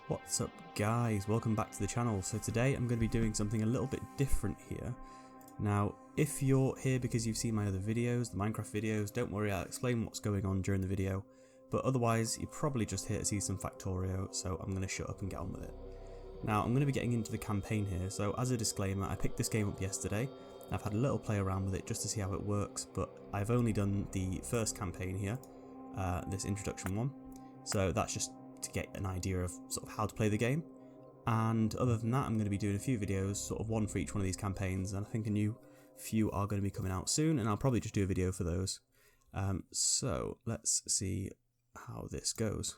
What's up guys, welcome back to the channel. So today I'm going to be doing something a little bit different here. Now if you're here because you've seen my other videos, the Minecraft videos, don't worry, I'll explain what's going on during the video, but otherwise you're probably just here to see some Factorio, so I'm going to shut up and get on with it. Now I'm going to be getting into the campaign here, so as a disclaimer, I picked this game up yesterday. I've had a little play around with it just to see how it works, but I've only done the first campaign here, this introduction one, so that's just to get an idea of sort of how to play the game. And other than that, I'm going to be doing a few videos, sort of one for each one of these campaigns, and I think a new few are going to be coming out soon, and I'll probably just do a video for those. So let's see how this goes.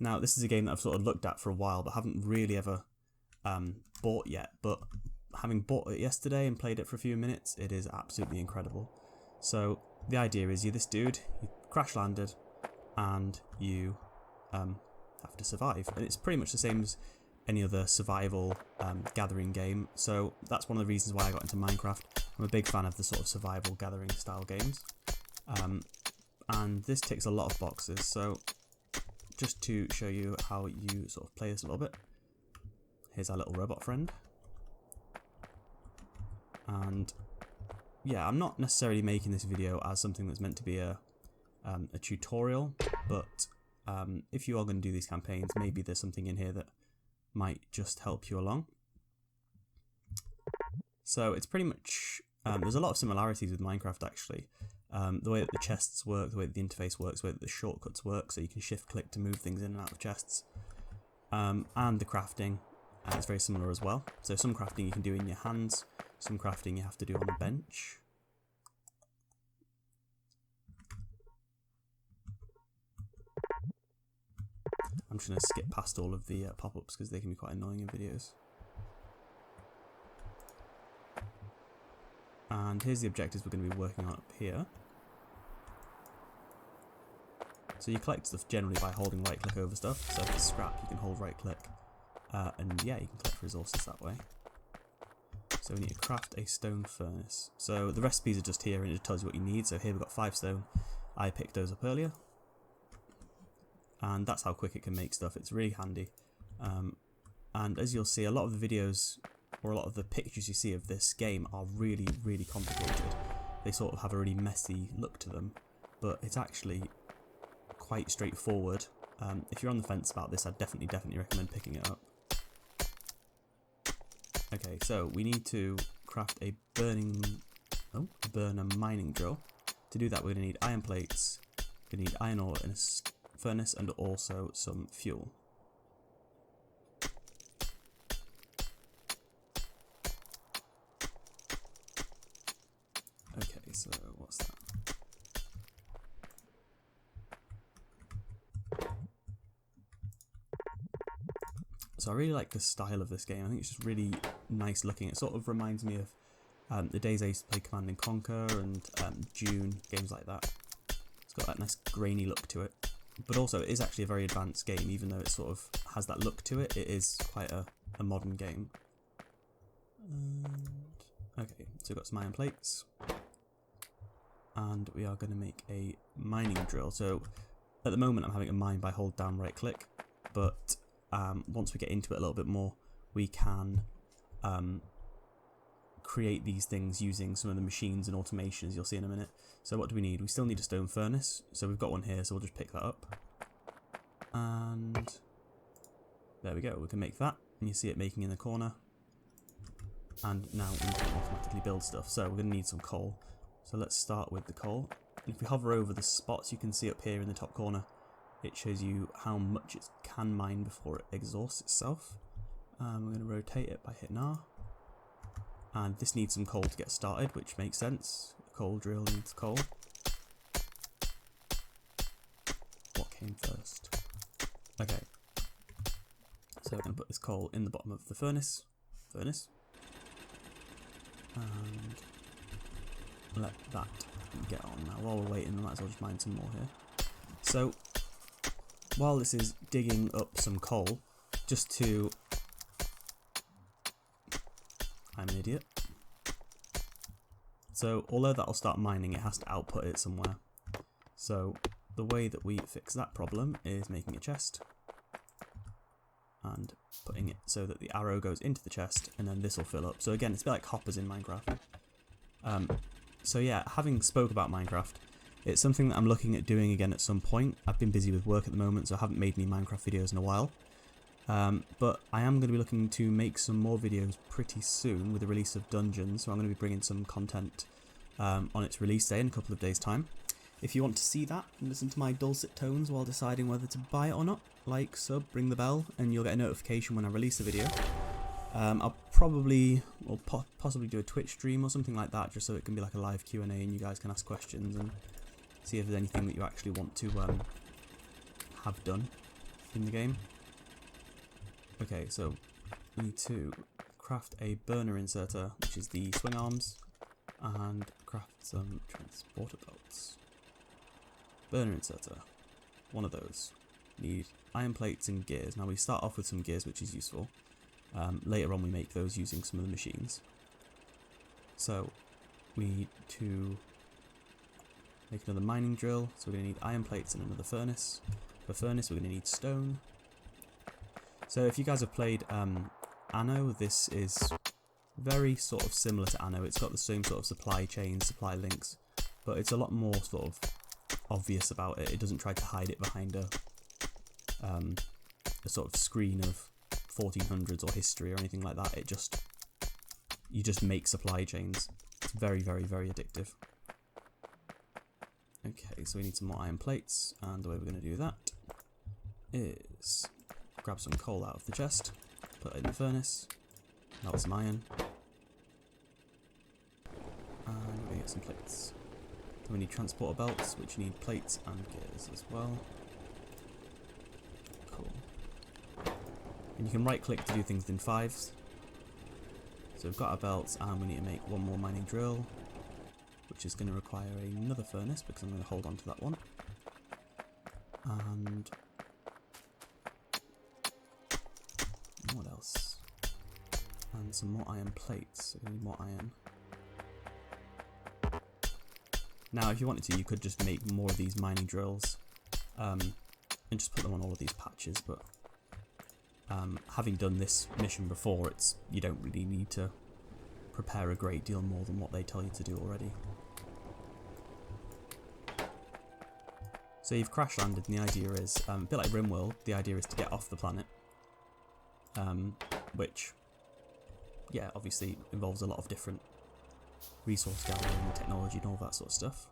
Now this is a game that I've sort of looked at for a while but haven't really ever bought yet, but having bought it yesterday and played it for a few minutes, it is absolutely incredible. So the idea is you're this dude, you crash landed and you have to survive, and it's pretty much the same as any other survival gathering game, so that's one of the reasons why I got into Minecraft. I'm a big fan of the sort of survival gathering style games, and this ticks a lot of boxes. So just to show you how you sort of play this a little bit, here's our little robot friend. And yeah, I'm not necessarily making this video as something that's meant to be a tutorial, but if you are going to do these campaigns, maybe there's something in here that might just help you along. So it's pretty much, there's a lot of similarities with Minecraft actually. The way that the chests work, the way that the interface works, the way that the shortcuts work, so you can shift click to move things in and out of chests. And the crafting, it's very similar as well. So some crafting you can do in your hands, some crafting you have to do on the bench. I'm just going to skip past all of the pop-ups because they can be quite annoying in videos. And here's the objectives we're going to be working on up here. So you collect stuff generally by holding right click over stuff. So if it's scrap, you can hold right click. And yeah, you can collect resources that way. So we need to craft a stone furnace. So the recipes are just here and it just tells you what you need. So here we've got 5 stone. I picked those up earlier. And that's how quick it can make stuff. It's really handy. And as you'll see, a lot of the videos or a lot of the pictures you see of this game are really, really complicated. They sort of have a really messy look to them, but it's actually quite straightforward. If you're on the fence about this, I'd definitely recommend picking it up. Okay, so we need to craft a burner mining drill. To do that, we're going to need iron plates, we're going to need iron ore in a furnace, and also some fuel. Okay, so what's that? So I really like the style of this game. I think it's just really nice looking. It sort of reminds me of the days I used to play Command and Conquer and Dune, games like that. It's got that nice grainy look to it. But also it is actually a very advanced game, even though it sort of has that look to it. It is quite a modern game. Okay, so we've got some iron plates. And we are going to make a mining drill. So at the moment I'm having to mine by hold down right click, but once we get into it a little bit more, we can create these things using some of the machines and automations you'll see in a minute. So what do we need? We still need a stone furnace, so we've got one here, so we'll just pick that up. And there we go, we can make that, and you see it making in the corner. And now we can automatically build stuff, so we're going to need some coal. So let's start with the coal. And if we hover over the spots you can see up here in the top corner, it shows you how much it can mine before it exhausts itself. We're going to rotate it by hitting R. And this needs some coal to get started, which makes sense. The coal drill needs coal. What came first? Okay. So we're going to put this coal in the bottom of the furnace. And let that get on. Now while we're waiting, I might as well just mine some more here. So while this is digging up some coal, just to... I'm an idiot. So although that'll start mining, it has to output it somewhere. So the way that we fix that problem is making a chest. and putting it so that the arrow goes into the chest, and then this will fill up. So again, it's a bit like hoppers in Minecraft. So yeah, having spoke about Minecraft, it's something that I'm looking at doing again at some point. I've been busy with work at the moment, so I haven't made any Minecraft videos in a while. But I am going to be looking to make some more videos pretty soon with the release of Dungeons, so I'm going to be bringing some content on its release day in a couple of days' time. If you want to see that and listen to my dulcet tones while deciding whether to buy it or not, like, sub, ring the bell, and you'll get a notification when I release a video. I'll probably, or possibly do a Twitch stream or something like that, just so it can be like a live Q&A and you guys can ask questions and see if there's anything that you actually want to have done in the game. Okay, so we need to craft a burner inserter, which is the swing arms, and craft some transporter belts. Burner inserter, one of those. Need iron plates and gears. Now we start off with some gears, which is useful. Later on we make those using some of the machines. So we need to make another mining drill, so we're going to need iron plates and another furnace. For furnace we're going to need stone. So if you guys have played Anno, this is very sort of similar to Anno. It's got the same sort of supply chain, supply links, but it's a lot more sort of obvious about it. It doesn't try to hide it behind a sort of screen of 1400s or history or anything like that. You just make supply chains. It's very, very, very addictive. Okay, so we need some more iron plates, and the way we're going to do that is grab some coal out of the chest, put it in the furnace, melt some iron, and we're going to get some plates. Then we need transporter belts, which need plates and gears as well. Cool. And you can right click to do things in fives. So we've got our belts, and we need to make one more mining drill, which is going to require another furnace because I'm going to hold on to that one. And what else? And some more iron plates. So we need more iron. Now, if you wanted to, you could just make more of these mining drills and just put them on all of these patches. But having done this mission before, you don't really need to prepare a great deal more than what they tell you to do already. So you've crash landed, and the idea is, a bit like RimWorld, the idea is to get off the planet. Which, yeah, obviously involves a lot of different resource gathering, technology and all that sort of stuff.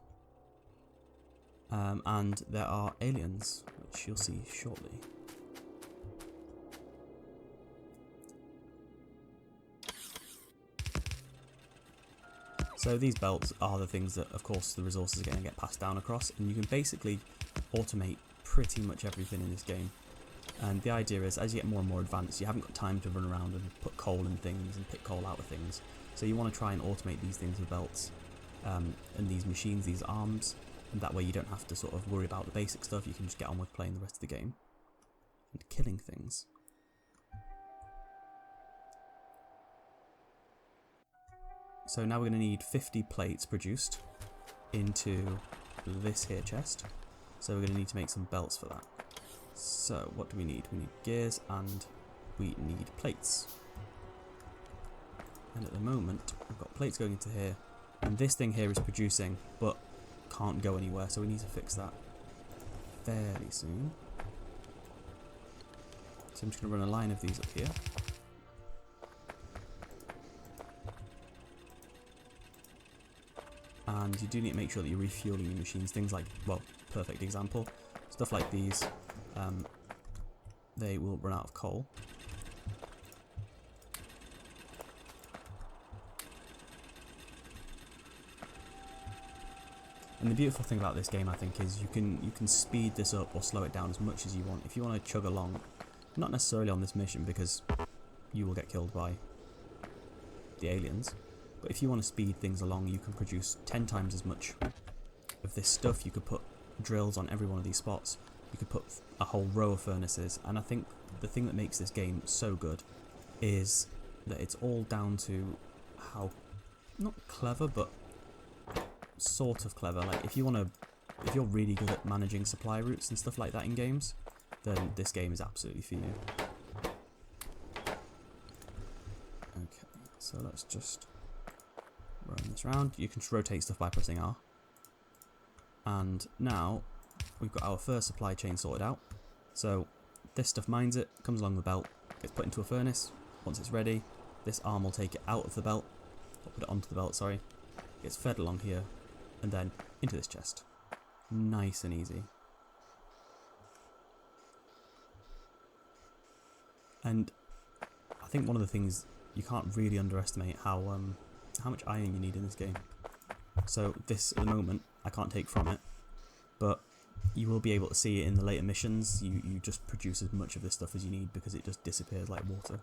And there are aliens, which you'll see shortly. So these belts are the things that, of course, the resources are going to get passed down across, and you can basically automate pretty much everything in this game. And the idea is, as you get more and more advanced, you haven't got time to run around and put coal in things and pick coal out of things. So you want to try and automate these things with belts and these machines, these arms, and that way you don't have to sort of worry about the basic stuff. You can just get on with playing the rest of the game and killing things. So now we're going to need 50 plates produced into this here chest. So we're going to need to make some belts for that. So what do we need? We need gears and we need plates. And at the moment we've got plates going into here, and this thing here is producing but can't go anywhere, so we need to fix that fairly soon. So I'm just going to run a line of these up here. And you do need to make sure that you're refueling your machines. Things like, well, perfect example, stuff like these, they will run out of coal. And the beautiful thing about this game, I think, is you can speed this up or slow it down as much as you want. If you want to chug along, not necessarily on this mission because you will get killed by the aliens, but if you want to speed things along, you can produce 10 times as much of this stuff. You could put drills on every one of these spots. You could put a whole row of furnaces, and I think the thing that makes this game so good is that it's all down to how, not clever, but sort of clever. Like if you're really good at managing supply routes and stuff like that in games, then this game is absolutely for you. So let's just run this round. You can just rotate stuff by pressing R. And now we've got our first supply chain sorted out. So this stuff mines it, comes along the belt, gets put into a furnace. Once it's ready, this arm will take it out of the belt, or put it onto the belt, sorry. Gets fed along here, and then into this chest. Nice and easy. And I think one of the things, you can't really underestimate how much iron you need in this game. So this, at the moment, I can't take from it, but you will be able to see it in the later missions. You just produce as much of this stuff as you need because it just disappears like water.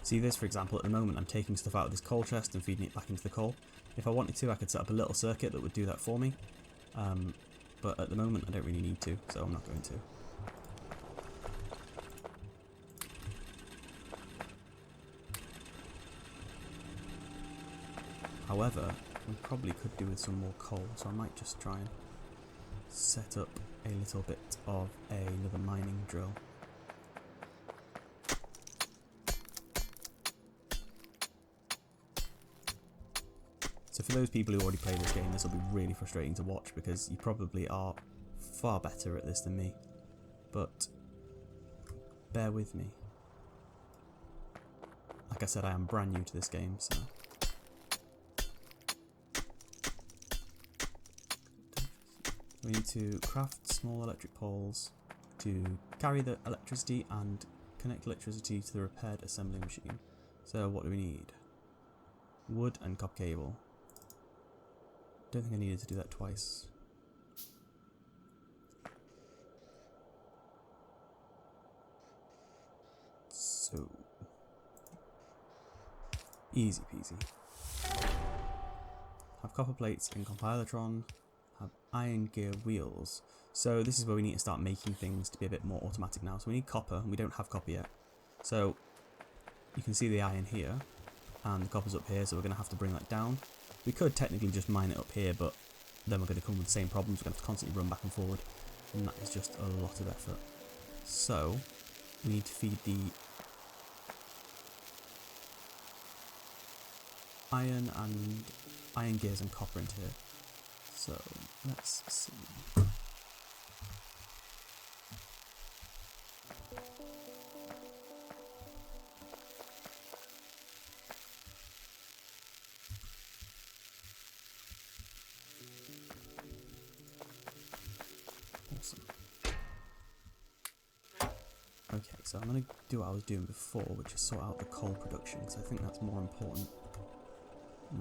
See this, for example, at the moment I'm taking stuff out of this coal chest and feeding it back into the coal. If I wanted to, I could set up a little circuit that would do that for me, but at the moment I don't really need to, so I'm not going to. However, we probably could do with some more coal, so I might just try and set up a little bit of another mining drill. So for those people who already play this game, this will be really frustrating to watch because you probably are far better at this than me. But bear with me. Like I said, I am brand new to this game, so... We need to craft small electric poles to carry the electricity and connect electricity to the repaired assembly machine. So what do we need? Wood and copper cable. Don't think I needed to do that twice. So easy peasy. Have copper plates in compilatron. Have iron gear wheels. So this is where we need to start making things to be a bit more automatic now. So we need copper, and we don't have copper yet. So you can see the iron here, and the copper's up here, so we're going to have to bring that down. We could technically just mine it up here, but then we're going to come with the same problems. We're going to have to constantly run back and forward, and that is just a lot of effort. So we need to feed the iron gears and copper into here. So let's see. Awesome. Okay, so I'm going to do what I was doing before, which is sort out the coal production, because I think that's more important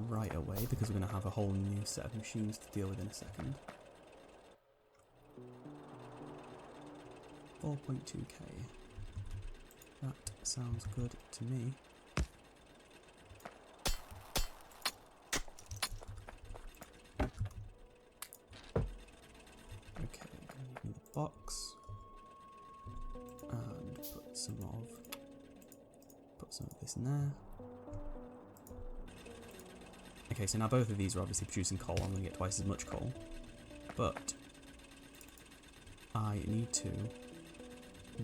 right away, because we're going to have a whole new set of machines to deal with in a second. 4.2k. That sounds good to me. Okay, gonna need another box. And put some of this in there. Okay, so now both of these are obviously producing coal. I'm going to get twice as much coal. But I need to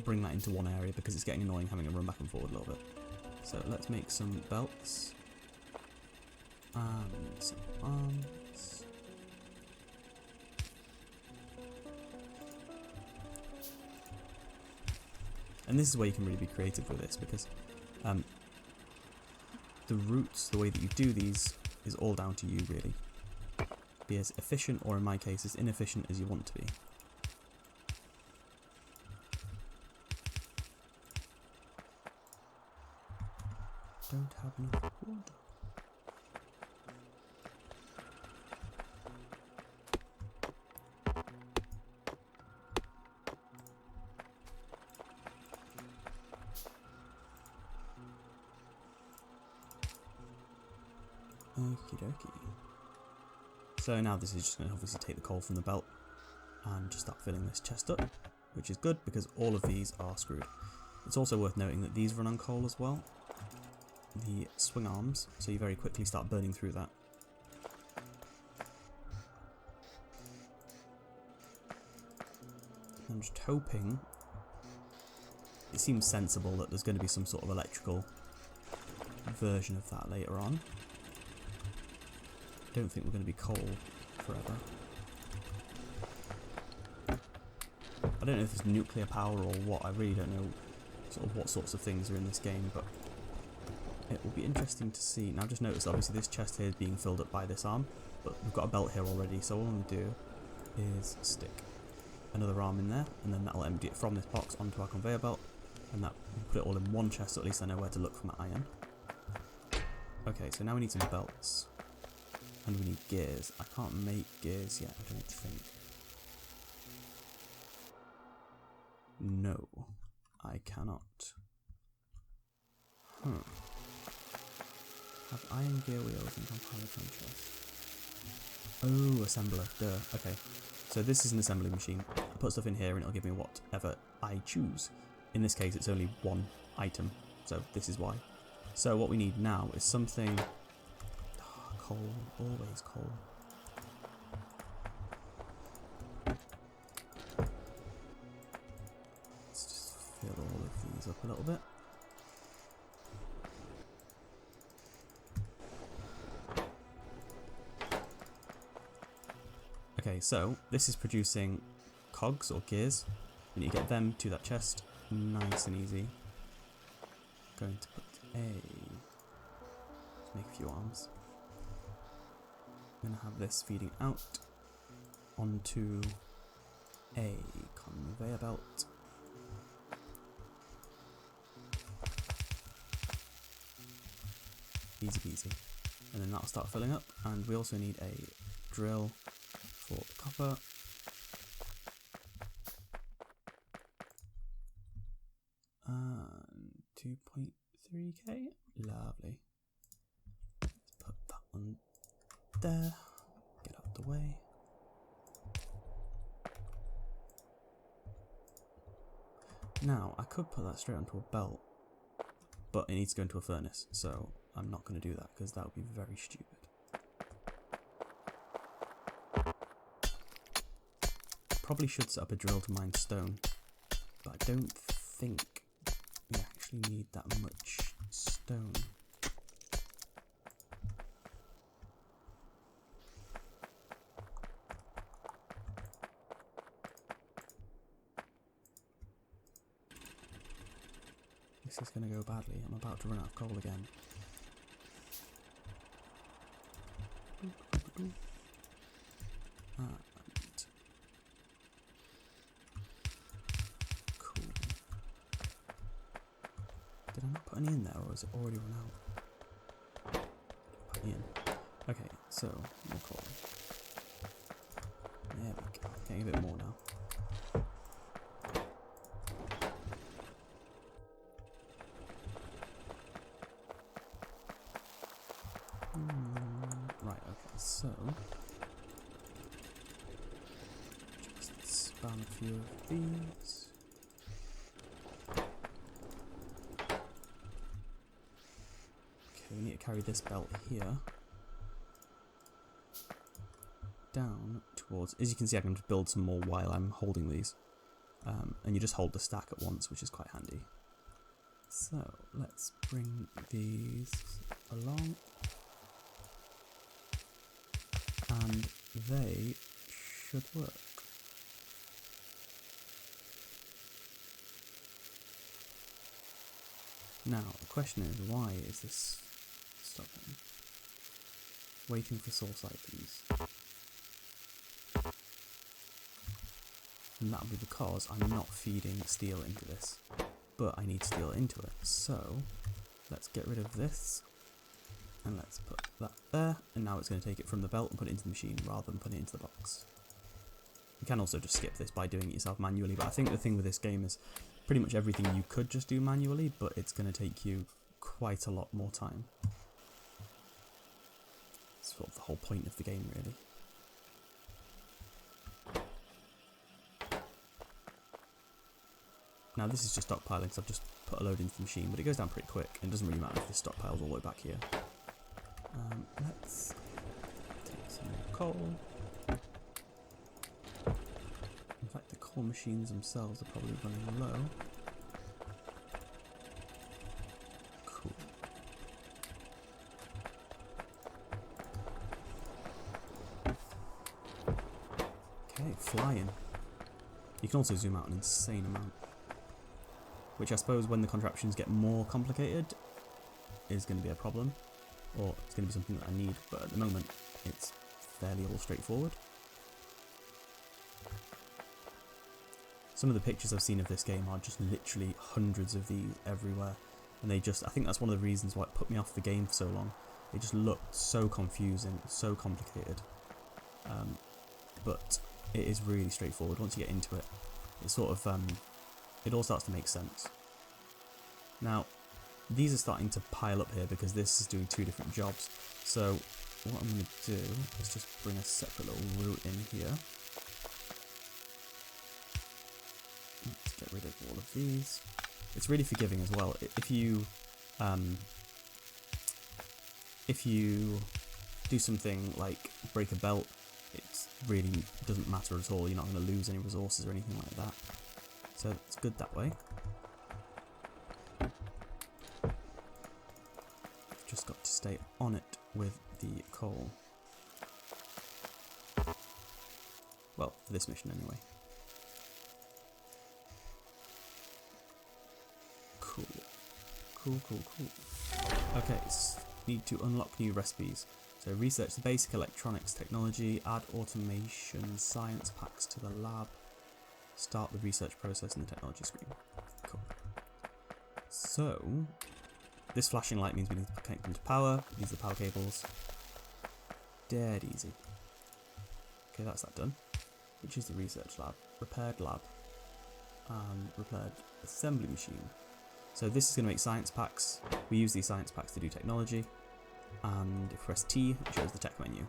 bring that into one area because it's getting annoying having to run back and forward a little bit. So let's make some belts. And some arms. And this is where you can really be creative with this because the routes, the way that you do these, is all down to you really. Be as efficient, or in my case, as inefficient as you want to be. Don't have enough wood. Okie dokie. So now this is just going to obviously take the coal from the belt and just start filling this chest up, which is good because all of these are screwed. It's also worth noting that these run on coal as well, the swing arms, so you very quickly start burning through that. I'm just hoping, it seems sensible that there's going to be some sort of electrical version of that later on. I don't think we're going to be coal forever. I don't know if it's nuclear power or what, I really don't know sort of what sorts of things are in this game, but it will be interesting to see. Now I've just noticed obviously this chest here is being filled up by this arm, but we've got a belt here already, so all I'm going to do is stick another arm in there, and then that'll empty it from this box onto our conveyor belt, and that will put it all in one chest, so at least I know where to look for my iron. Okay, so now we need some belts, and we need gears. I can't make gears yet, I don't think. No, I cannot. Have iron gear wheels and compiler chest. Oh, assembler, duh, okay. So this is an assembly machine. I put stuff in here and it'll give me whatever I choose. In this case, it's only one item, so this is why. So what we need now is something... Oh, coal, always coal. Let's just fill all of these up a little bit. Okay, so this is producing cogs or gears. We need to get them to that chest nice and easy. Going to put let's make a few arms. I'm going to have this feeding out onto a conveyor belt. Easy peasy. And then that'll start filling up, and we also need a drill for the copper. And 2.3k. Lovely. Let's put that one there. Get out of the way. Now, I could put that straight onto a belt, but it needs to go into a furnace, so I'm not going to do that because that would be very stupid. Probably should set up a drill to mine stone, but I don't think we actually need that much stone. This is going to go badly. I'm about to run out of coal again. And cool. Did I not put any in there, or is it already run out? Put any in. Okay, so more coal. There we go. Getting a bit more now. Right, okay, so just spam a few of these. Okay, we need to carry this belt here down towards, as you can see I can just build some more while I'm holding these, and you just hold the stack at once, which is quite handy. So let's bring these along. And they should work. Now, the question is, why is this stopping? Waiting for source items. And that'll be because I'm not feeding steel into this, but I need steel into it. So, let's get rid of this. And let's put that there, and now it's going to take it from the belt and put it into the machine rather than put it into the box. You can also just skip this by doing it yourself manually, but I think the thing with this game is pretty much everything you could just do manually, but it's going to take you quite a lot more time. It's sort of the whole point of the game, really. Now this is just stockpiling, because I've just put a load into the machine, but it goes down pretty quick, and it doesn't really matter if this stockpile's all the way back here. Let's take some more coal. In fact, the coal actual machines themselves are probably running low. Cool. Okay, flying. You can also zoom out an insane amount, which I suppose when the contraptions get more complicated is going to be a problem, or it's going to be something that I need, but at the moment it's fairly all straightforward. Some of the pictures I've seen of this game are just literally hundreds of these everywhere, and they just, I think that's one of the reasons why it put me off the game for so long. It just looked so confusing, so complicated, but it is really straightforward. Once you get into it, it sort of, it all starts to make sense. Now, these are starting to pile up here because this is doing two different jobs. So what I'm going to do is just bring a separate little route in here. Let's get rid of all of these. It's really forgiving as well. If you do something like break a belt, it really doesn't matter at all. You're not going to lose any resources or anything like that. So it's good that way. Just got to stay on it with the coal. Well, for this mission anyway. Cool. Cool. Okay, so need to unlock new recipes. So research the basic electronics technology, add automation science packs to the lab, start the research process in the technology screen. Cool. So this flashing light means we need to connect them to power. These are the power cables. Dead easy. Okay, that's that done. Which is the research lab. Repaired lab. And repaired assembly machine. So this is going to make science packs. We use these science packs to do technology. And if we press T, it shows the tech menu.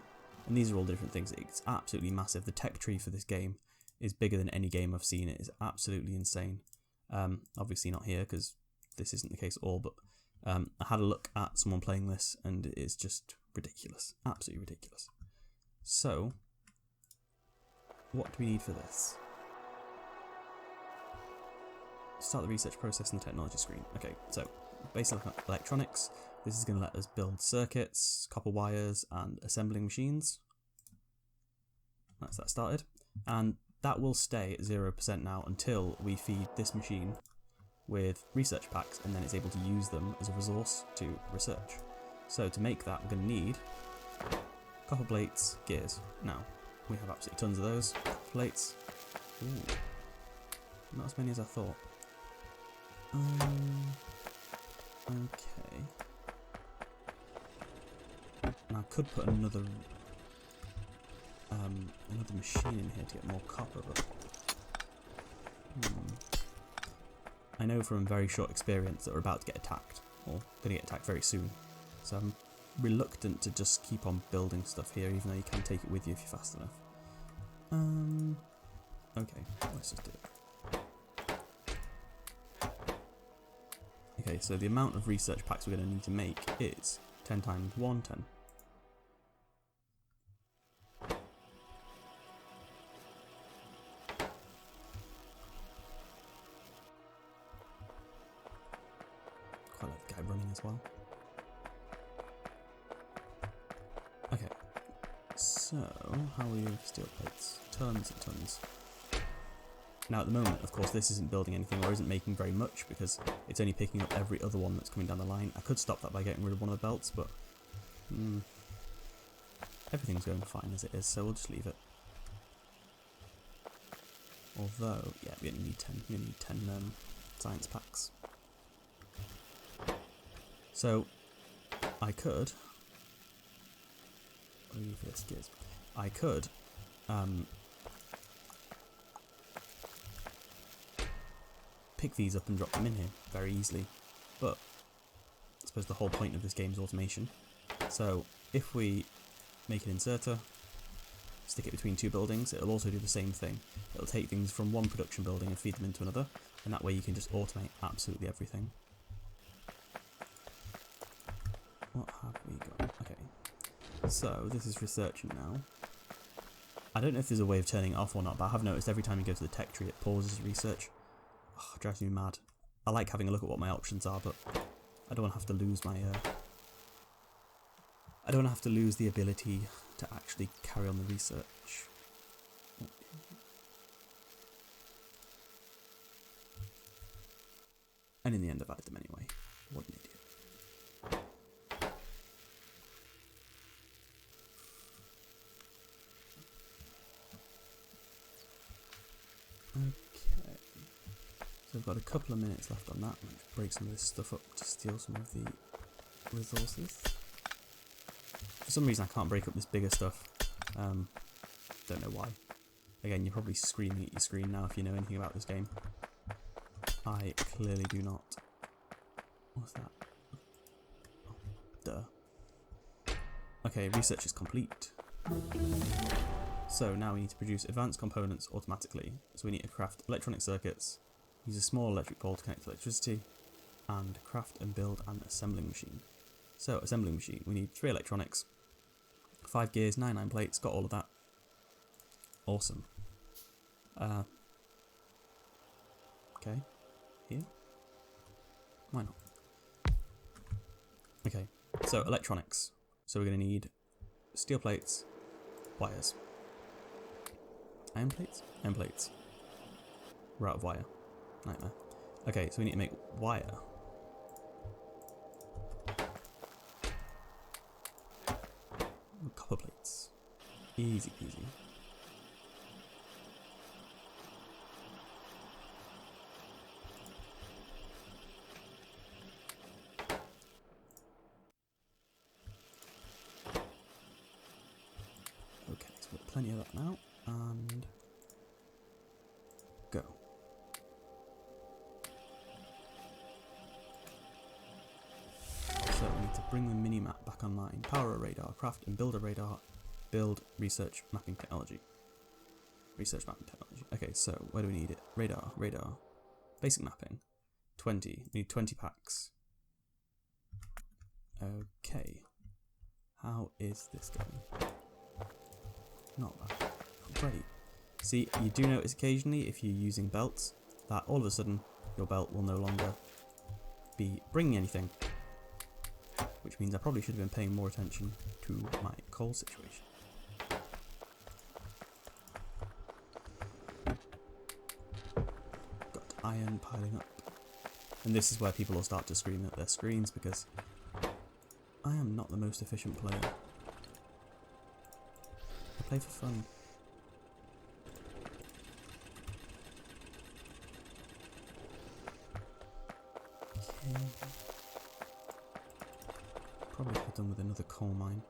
And these are all the different things. It's absolutely massive. The tech tree for this game is bigger than any game I've seen. It is absolutely insane. Obviously not here because this isn't the case at all, but I had a look at someone playing this and it is just ridiculous. Absolutely ridiculous. So, what do we need for this? Start the research process in the technology screen. Okay, so basic electronics. This is going to let us build circuits, copper wires, and assembling machines. That's that started. And that will stay at 0% now until we feed this machine with research packs, and then it's able to use them as a resource to research. So to make that, we're going to need copper plates, gears. Now, we have absolutely tons of those. Copper plates. Ooh. Not as many as I thought. Okay. And I could put another machine in here to get more copper, but I know from very short experience that we're about to get attacked, or going to get attacked very soon. So I'm reluctant to just keep on building stuff here, even though you can take it with you if you're fast enough. Okay, let's just do it. Okay, so the amount of research packs we're going to need to make is 10 times 1, 10. Quite like the guy running as well. Okay, so how are we with steel plates? Tons and tons. Now at the moment, of course, this isn't building anything or isn't making very much because it's only picking up every other one that's coming down the line. I could stop that by getting rid of one of the belts, but everything's going fine as it is, so we'll just leave it. Although, yeah, we only need 10. We only need 10 science packs. So I could. What do we need for this? Gears. I could. Pick these up and drop them in here very easily, but I suppose the whole point of this game is automation. So if we make an inserter, stick it between two buildings, it'll also do the same thing. It'll take things from one production building and feed them into another, and that way you can just automate absolutely everything. What have we got? Okay, so this is researching now. I don't know if there's a way of turning it off or not, but I have noticed every time you go to the tech tree it pauses research. Oh, it drives me mad. I like having a look at what my options are, but I don't want to have to lose my I don't want to have to lose the ability to actually carry on the research. And in the end I've added them anyway. What an idiot. Okay. So I've got a couple of minutes left on that. Let's break some of this stuff up to steal some of the resources. For some reason I can't break up this bigger stuff. Don't know why. Again, you're probably screaming at your screen now if you know anything about this game. I clearly do not. What's that? Oh, duh. Okay, research is complete. So now we need to produce advanced components automatically. So we need to craft electronic circuits, use a small electric pole to connect to electricity, and craft and build an assembling machine. So assembling machine, we need 3 electronics, 5 gears, 9 plates, got all of that. Awesome. Okay, here? Why not? Okay, so electronics. So we're going to need steel plates, wires. Iron plates? Iron plates. We're out of wire. Nightmare. Okay, so we need to make wire. Copper plates. Easy peasy. Okay, so we've got plenty of that now, and go. So we need to bring the mini-map back online. Power a radar, craft and build a radar, build research mapping technology. Research mapping technology. Okay, so where do we need it? Radar, radar. Basic mapping. 20. We need 20 packs. Okay. How is this going? Not bad. Great. See, you do notice occasionally if you're using belts that all of a sudden your belt will no longer be bringing anything. Which means I probably should have been paying more attention to my coal situation. Got iron piling up. And this is where people will start to scream at their screens because I am not the most efficient player. I play for fun. Okay. Probably could have done with another coal mine.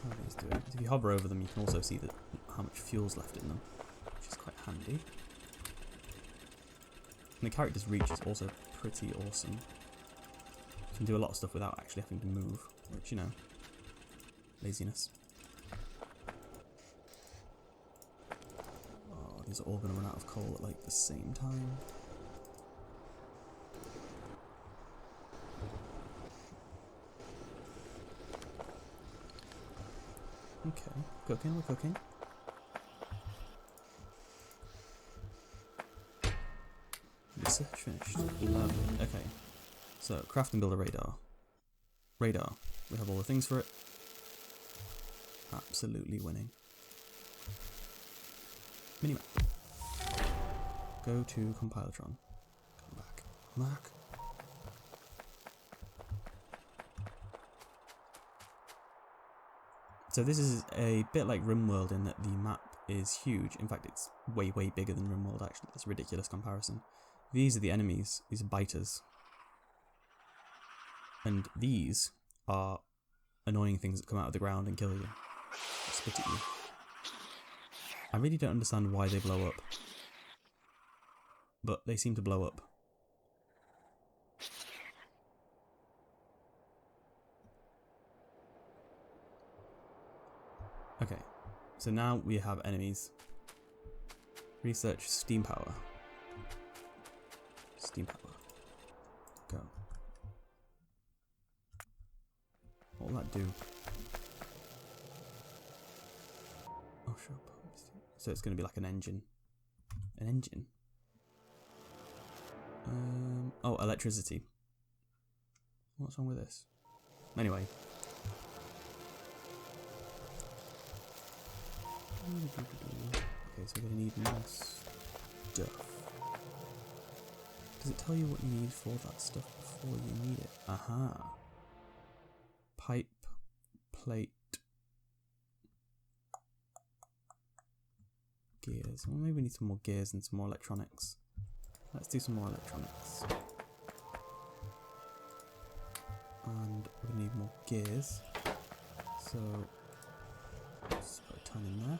How are these doing? If you hover over them, you can also see how much fuel's left in them, which is quite handy. And the character's reach is also pretty awesome. You can do a lot of stuff without actually having to move, which, you know, laziness. Oh, these are all going to run out of coal at like the same time. Okay, cooking, we're cooking. Research finished. Lovely. Okay, so craft and build a radar. Radar. We have all the things for it. Absolutely winning. Minimap. Go to Compilatron. Come back. Come back. So this is a bit like RimWorld in that the map is huge. In fact, it's way, way bigger than RimWorld, actually. That's a ridiculous comparison. These are the enemies. These are biters. And these are annoying things that come out of the ground and kill you. Spit at you. I really don't understand why they blow up. But they seem to blow up. Okay, so now we have enemies. Research steam power. Steam power. Go. that do? Offshore pumps. So it's going to be like an engine. An engine? Oh, electricity. What's wrong with this? Anyway. Okay, so we're going to need more stuff. Does it tell you what you need for that stuff before you need it? Aha. Pipe, plate, gears. Well, maybe we need some more gears and some more electronics. Let's do some more electronics. And we're going to need more gears. So, let's put a ton in there.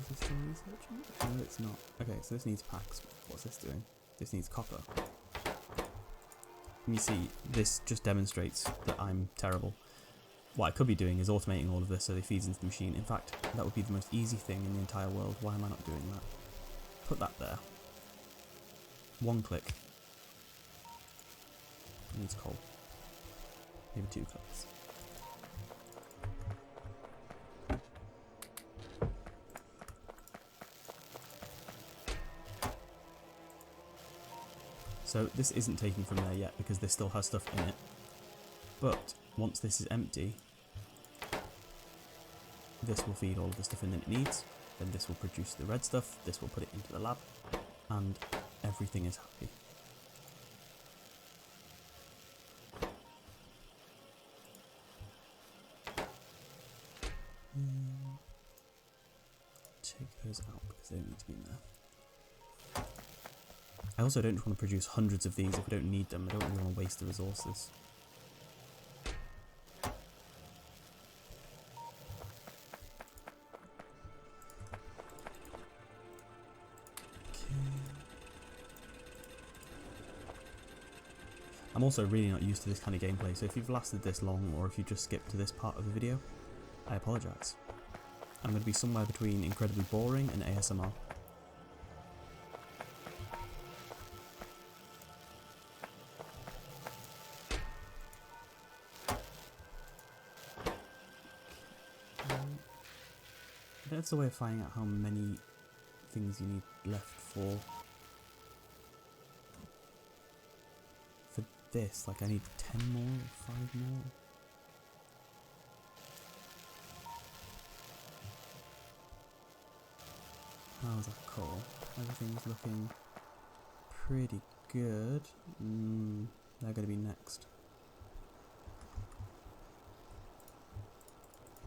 Is this still researching? No, it's not. Okay, so this needs packs. What's this doing? This needs copper. And you see, this just demonstrates that I'm terrible. What I could be doing is automating all of this so it feeds into the machine. In fact, that would be the most easy thing in the entire world. Why am I not doing that? Put that there. One click. It needs coal. Maybe 2 clicks. So this isn't taking from there yet because this still has stuff in it. But once this is empty, this will feed all of the stuff in that it needs. Then this will produce the red stuff. This will put it into the lab, and everything is happy. Take those out because they don't need to be in there. I also don't want to produce hundreds of these if we don't need them. I don't really want to waste the resources. I'm also really not used to this kind of gameplay, so if you've lasted this long or if you just skipped to this part of the video, I apologise. I'm going to be somewhere between incredibly boring and ASMR. That's a way of finding out how many things you need left for this. Like I need 10 more or 5 more. How's that coal? Everything's looking pretty good. They're going to be next.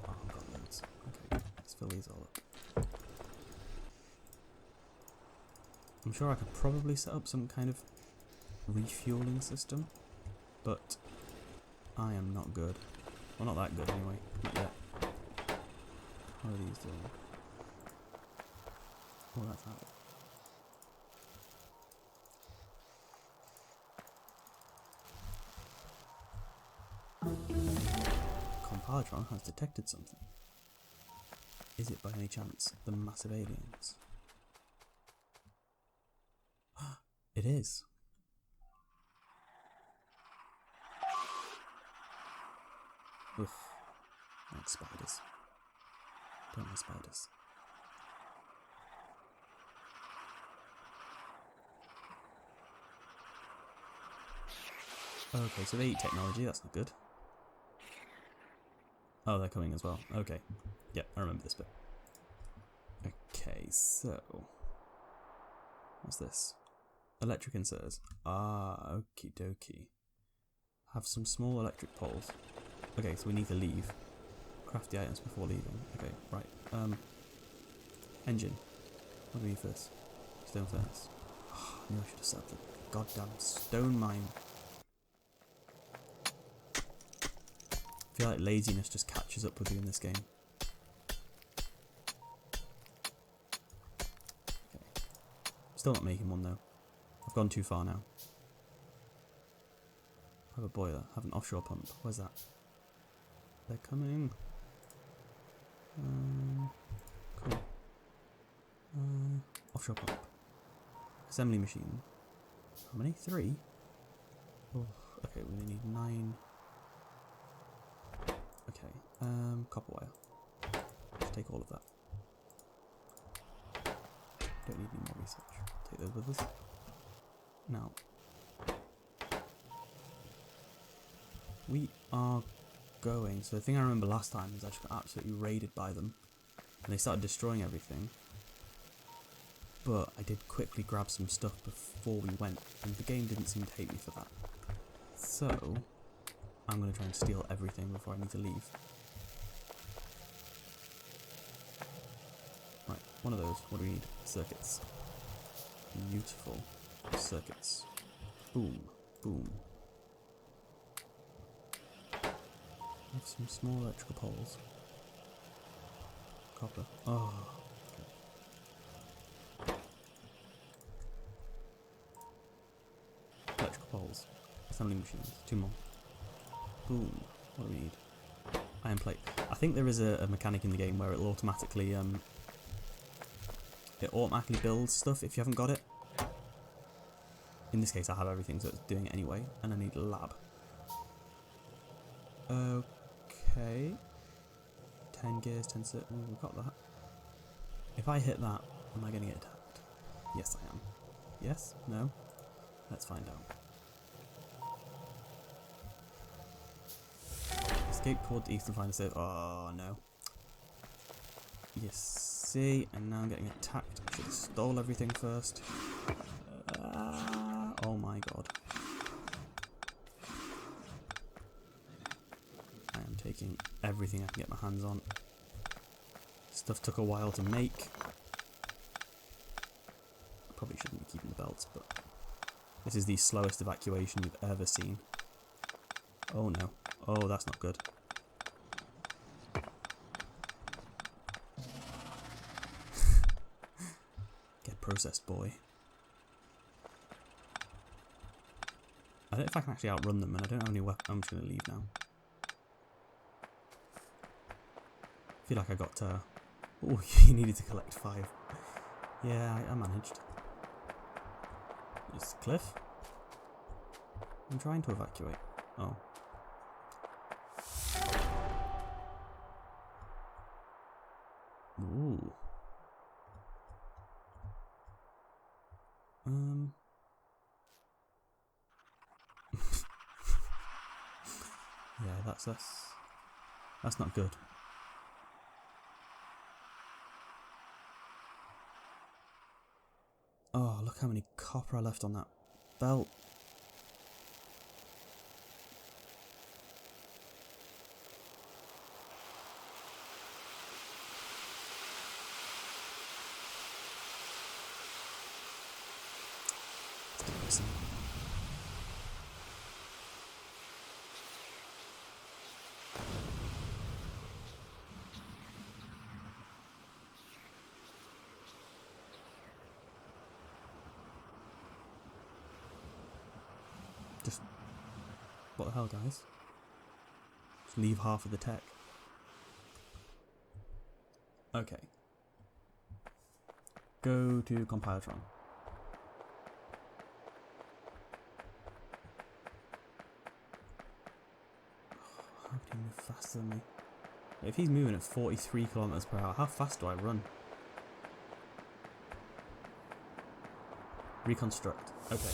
Oh, I've got loads. Okay, let's fill these all up. I'm sure I could probably set up some kind of refueling system, but I am not good. Well, not that good anyway. Not yet. How are these doing? Oh, that's out. Compilatron has detected something. Is it by any chance the massive aliens? It is. Oof. Like spiders. Don't like spiders. Okay, so they eat technology, that's not good. Oh, they're coming as well. Okay. Yep, I remember this bit. Okay, so... what's this? Electric inserters. Ah, okie dokie. Have some small electric poles. Okay, so we need to leave. Craft the items before leaving. Okay, right. Engine. What do we need for this? Stone furnace. Oh, I knew I should have set up the goddamn stone mine. I feel like laziness just catches up with you in this game. Okay. Still not making one though. I've gone too far now. I have a boiler. I have an offshore pump. Where's that? They're coming. Cool. Offshore pump. Assembly machine. How many? 3? Oh, Okay, we're gonna need 9. Okay, copper wire. Let's take all of that. Don't need any more research. Take those with us. Now, we are going. So the thing I remember last time is I just got absolutely raided by them, and they started destroying everything. But I did quickly grab some stuff before we went, and the game didn't seem to hate me for that. So I'm going to try and steal everything before I need to leave. Right, one of those. What do we need? Circuits. Beautiful. Circuits. Boom. Boom. Have some small electrical poles. Copper. Oh. Okay. Electrical poles. Assembling machines. 2 more. Boom. What do we need? Iron plate. I think there is a mechanic in the game where it'll automatically builds stuff if you haven't got it. In this case I have everything, so it's doing it anyway, and I need a lab. Okay. 10 gears, 10 cert. Oh, we've got that. If I hit that, am I going to get attacked? Yes, I am. Yes? No? Let's find out. Escape towards the east and find a safe. Oh, no. You see, and now I'm getting attacked. I should have stole everything first. Oh my god. I am taking everything I can get my hands on. Stuff took a while to make. I probably shouldn't be keeping the belts, but this is the slowest evacuation you've ever seen. Oh no. Oh, that's not good. Get processed, boy. I don't know if I can actually outrun them, and I don't have any weapon. I'm just going to leave now. I feel like I got oh, you needed to collect 5. Yeah, I managed. It's a cliff. I'm trying to evacuate. Oh. Ooh. Yeah, that's not good. Oh, look how many copper I left on that belt. It's depressing. Just, what the hell, guys? Just leave half of the tech. Okay. Go to Compilatron. How can he move faster than me? If he's moving at 43 kilometers per hour, how fast do I run? Reconstruct. Okay.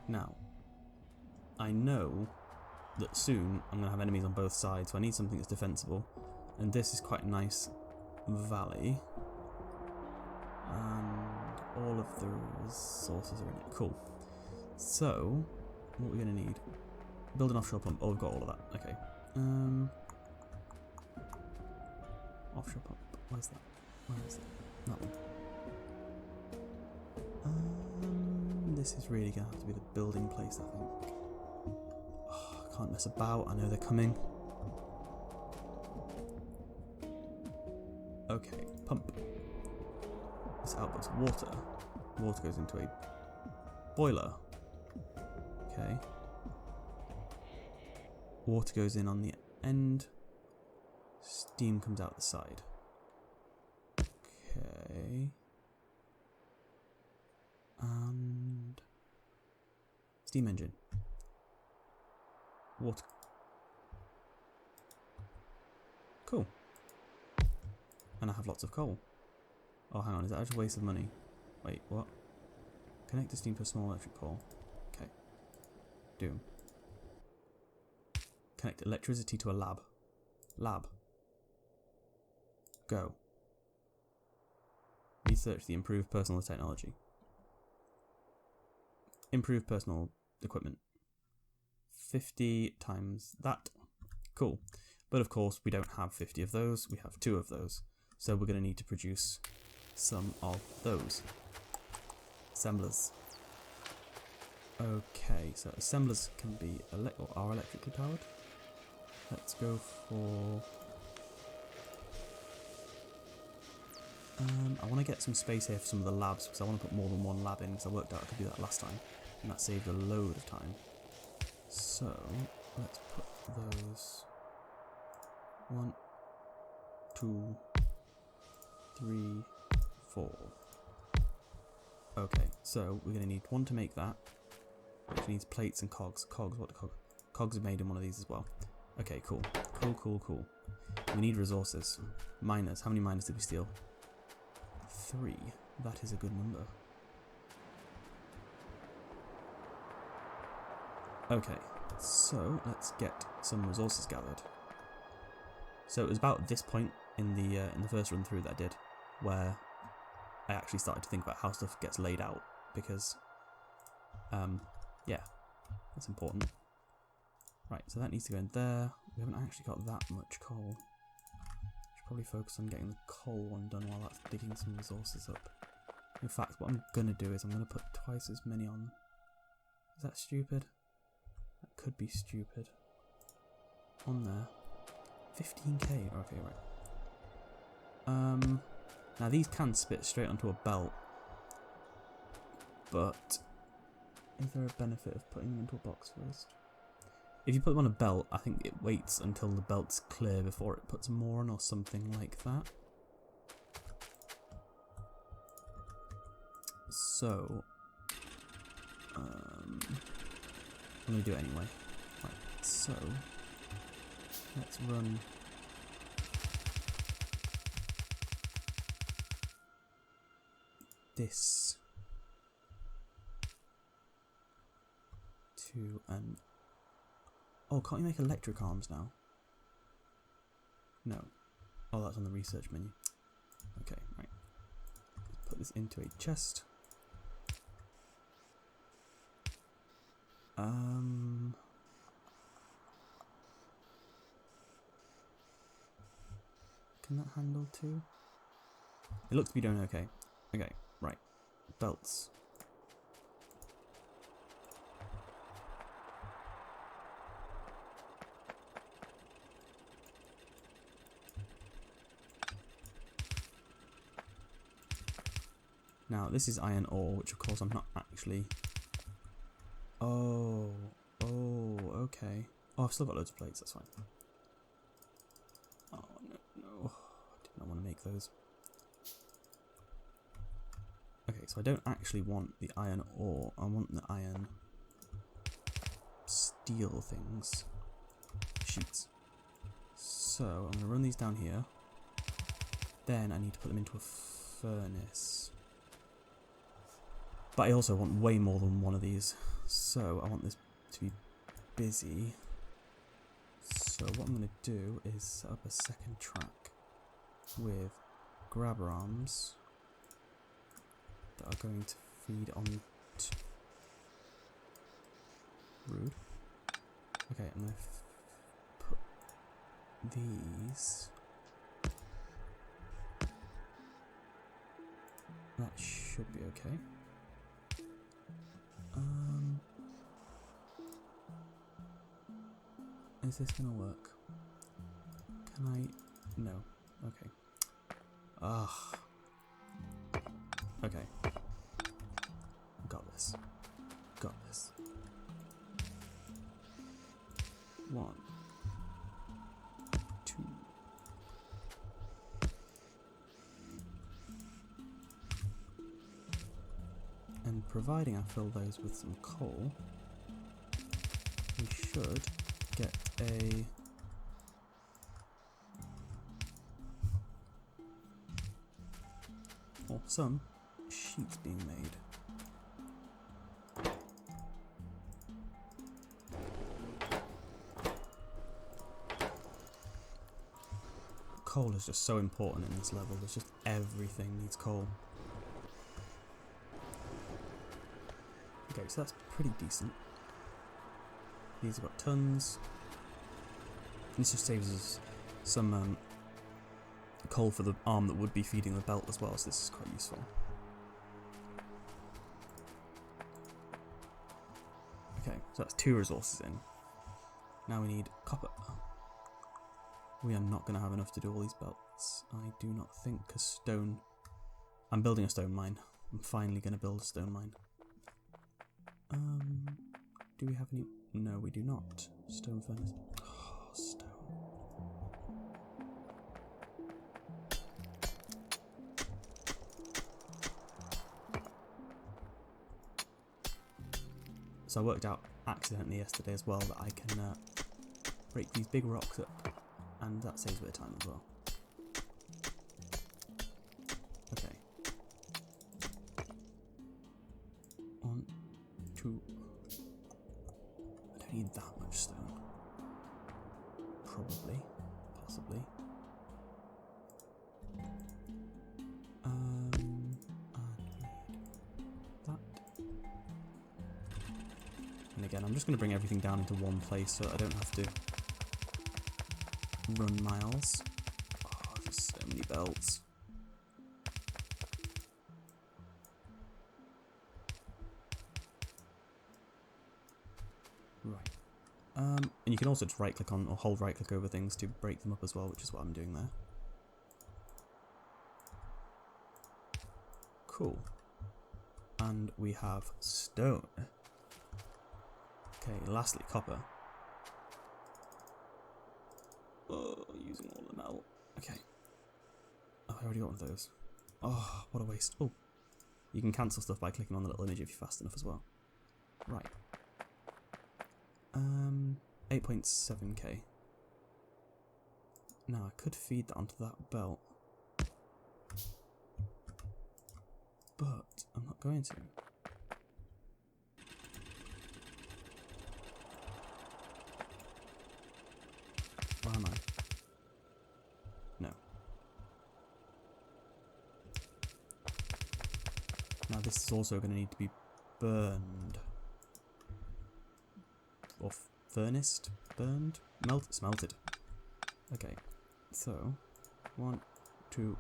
Now, I know that soon I'm going to have enemies on both sides, so I need something that's defensible. And this is quite a nice valley. And all of the resources are in it. Cool. So, what are we going to need? Build an offshore pump. Oh, we've got all of that. Okay. Offshore pump. Where's that? Where is it? That one. This is really going to have to be the building place, I think. Oh, I can't mess about. I know they're coming. Okay, pump. This outputs water. Water goes into a boiler. Okay. Water goes in on the end. Steam comes out the side. Okay. And steam engine. Water. Cool. And I have lots of coal. Oh, hang on, is that just a waste of money? Wait, what? Connect the steam to a small electric pole. Okay. Doom. Connect electricity to a lab. Lab. Go. Research the improved personal technology. Improved personal equipment. 50 times that. Cool. But of course we don't have 50 of those, we have 2 of those. So we're going to need to produce some of those. Assemblers. Okay, so assemblers can be are electrically powered. Let's go for... I want to get some space here for some of the labs because I want to put more than one lab in because I worked out I could do that last time and that saved a load of time. So let's put those 1, 2, 3, 4. Okay, so we're going to need 1 to make that, which needs plates and cogs. Cogs, what are cogs? Cogs are made in one of these as well. Okay, cool. Cool. We need resources. Miners. How many miners did we steal? 3. That is a good number. Okay, so let's get some resources gathered. So it was about this point in the first run through that I did where I actually started to think about how stuff gets laid out because, yeah, that's important. Right, so that needs to go in there. We haven't actually got that much coal. Should probably focus on getting the coal one done while that's digging some resources up. In fact, what I'm going to do is I'm going to put twice as many on. Is that stupid? That could be stupid. On there. 15k. Okay, right. Now these can spit straight onto a belt. But is there a benefit of putting them into a box first? If you put them on a belt, I think it waits until the belt's clear before it puts more on or something like that. So, I'm going to do it anyway. Right, so, let's run this to an... Oh, can't you make electric arms now? No. Oh, that's on the research menu. Okay, right. Let's put this into a chest. Can that handle 2? It looks to be doing okay. Okay, right. Belts. Now, this is iron ore, which of course I'm not actually... Oh, okay. Oh, I've still got loads of plates, that's fine. Oh, no. I did not want to make those. Okay, so I don't actually want the iron ore, I want the iron steel things. Sheets. So, I'm going to run these down here. Then I need to put them into a furnace. But I also want way more than one of these. So I want this to be busy. So what I'm going to do is set up a second track with grabber arms that are going to feed on rude. Okay, I'm going to put these. That should be okay. Is this gonna work? Can I? No. Okay. Okay. Got this. Got this. 1, 2. And providing I fill those with some coal, we should get a... or some sheets being made. Coal is just so important in this level. There's just everything needs coal. Okay, so that's pretty decent. These have got tons. This just saves us some coal for the arm that would be feeding the belt as well, so this is quite useful. Okay, so that's 2 resources in. Now we need copper. We are not going to have enough to do all these belts. I do not think, because stone... I'm building a stone mine. I'm finally going to build a stone mine. Do we have any... No, we do not. Stone furnace. Oh, stone. So I worked out accidentally yesterday as well that I can break these big rocks up, and that saves a bit of time as well. Okay. 1, 2. I don't need that much stone. Probably. Possibly. I need that. And again, I'm just going to bring everything down into one place so I don't have to run miles. Oh, there's so many belts. Right. And you can also just right click on or hold right click over things to break them up as well, which is what I'm doing there. Cool. And we have stone. Okay, lastly, copper. Oh, using all the metal. Okay. Oh, I already got one of those. Oh, what a waste. Oh, you can cancel stuff by clicking on the little image if you're fast enough as well. Right. 8.7k. Now I could feed that onto that belt, but I'm not going to. Where am I? No. Now this is also going to need to be burned. Or furnace? Burned? Smelted. Okay. So, 1, 2.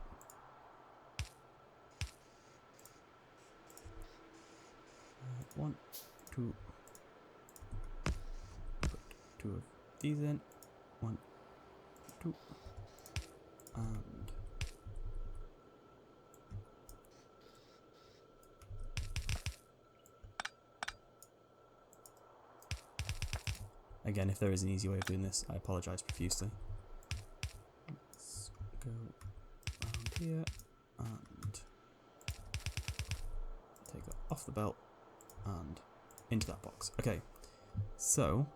1, 2. Put 2 of these in. 1, 2. And again, if there is an easy way of doing this, I apologise profusely. Let's go around here and take that off the belt and into that box. Okay, so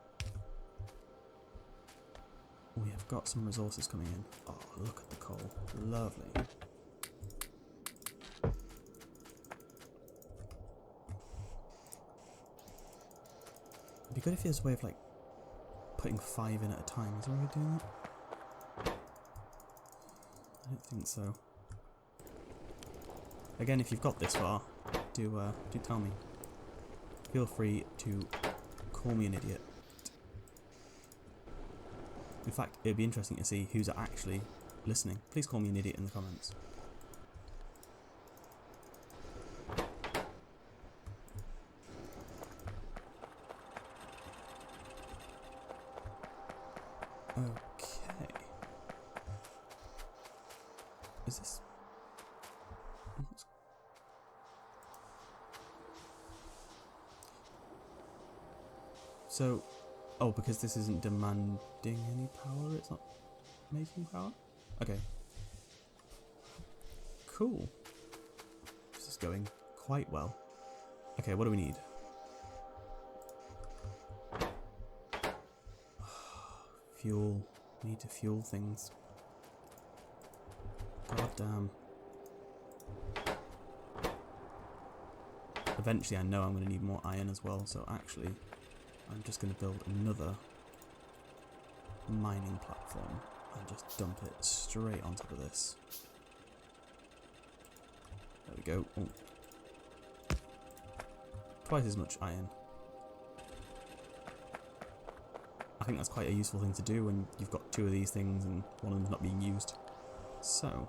we have got some resources coming in. Oh, look at the coal. Lovely. It'd be good if there's a way of like putting 5 in at a time. Is there a way of doing that? I don't think so. Again, if you've got this far, do tell me. Feel free to call me an idiot. In fact, it'd be interesting to see who's actually listening. Please call me an idiot in the comments. Okay. Is this... So... Oh, because this isn't demanding any power, it's not making power? Okay. Cool. This is going quite well. Okay, what do we need? Fuel. We need to fuel things. God damn. Eventually I know I'm going to need more iron as well, so actually I'm just going to build another mining platform and just dump it straight on top of this. There we go. Oh. Twice as much iron. I think that's quite a useful thing to do when you've got two of these things and one of them's not being used. So,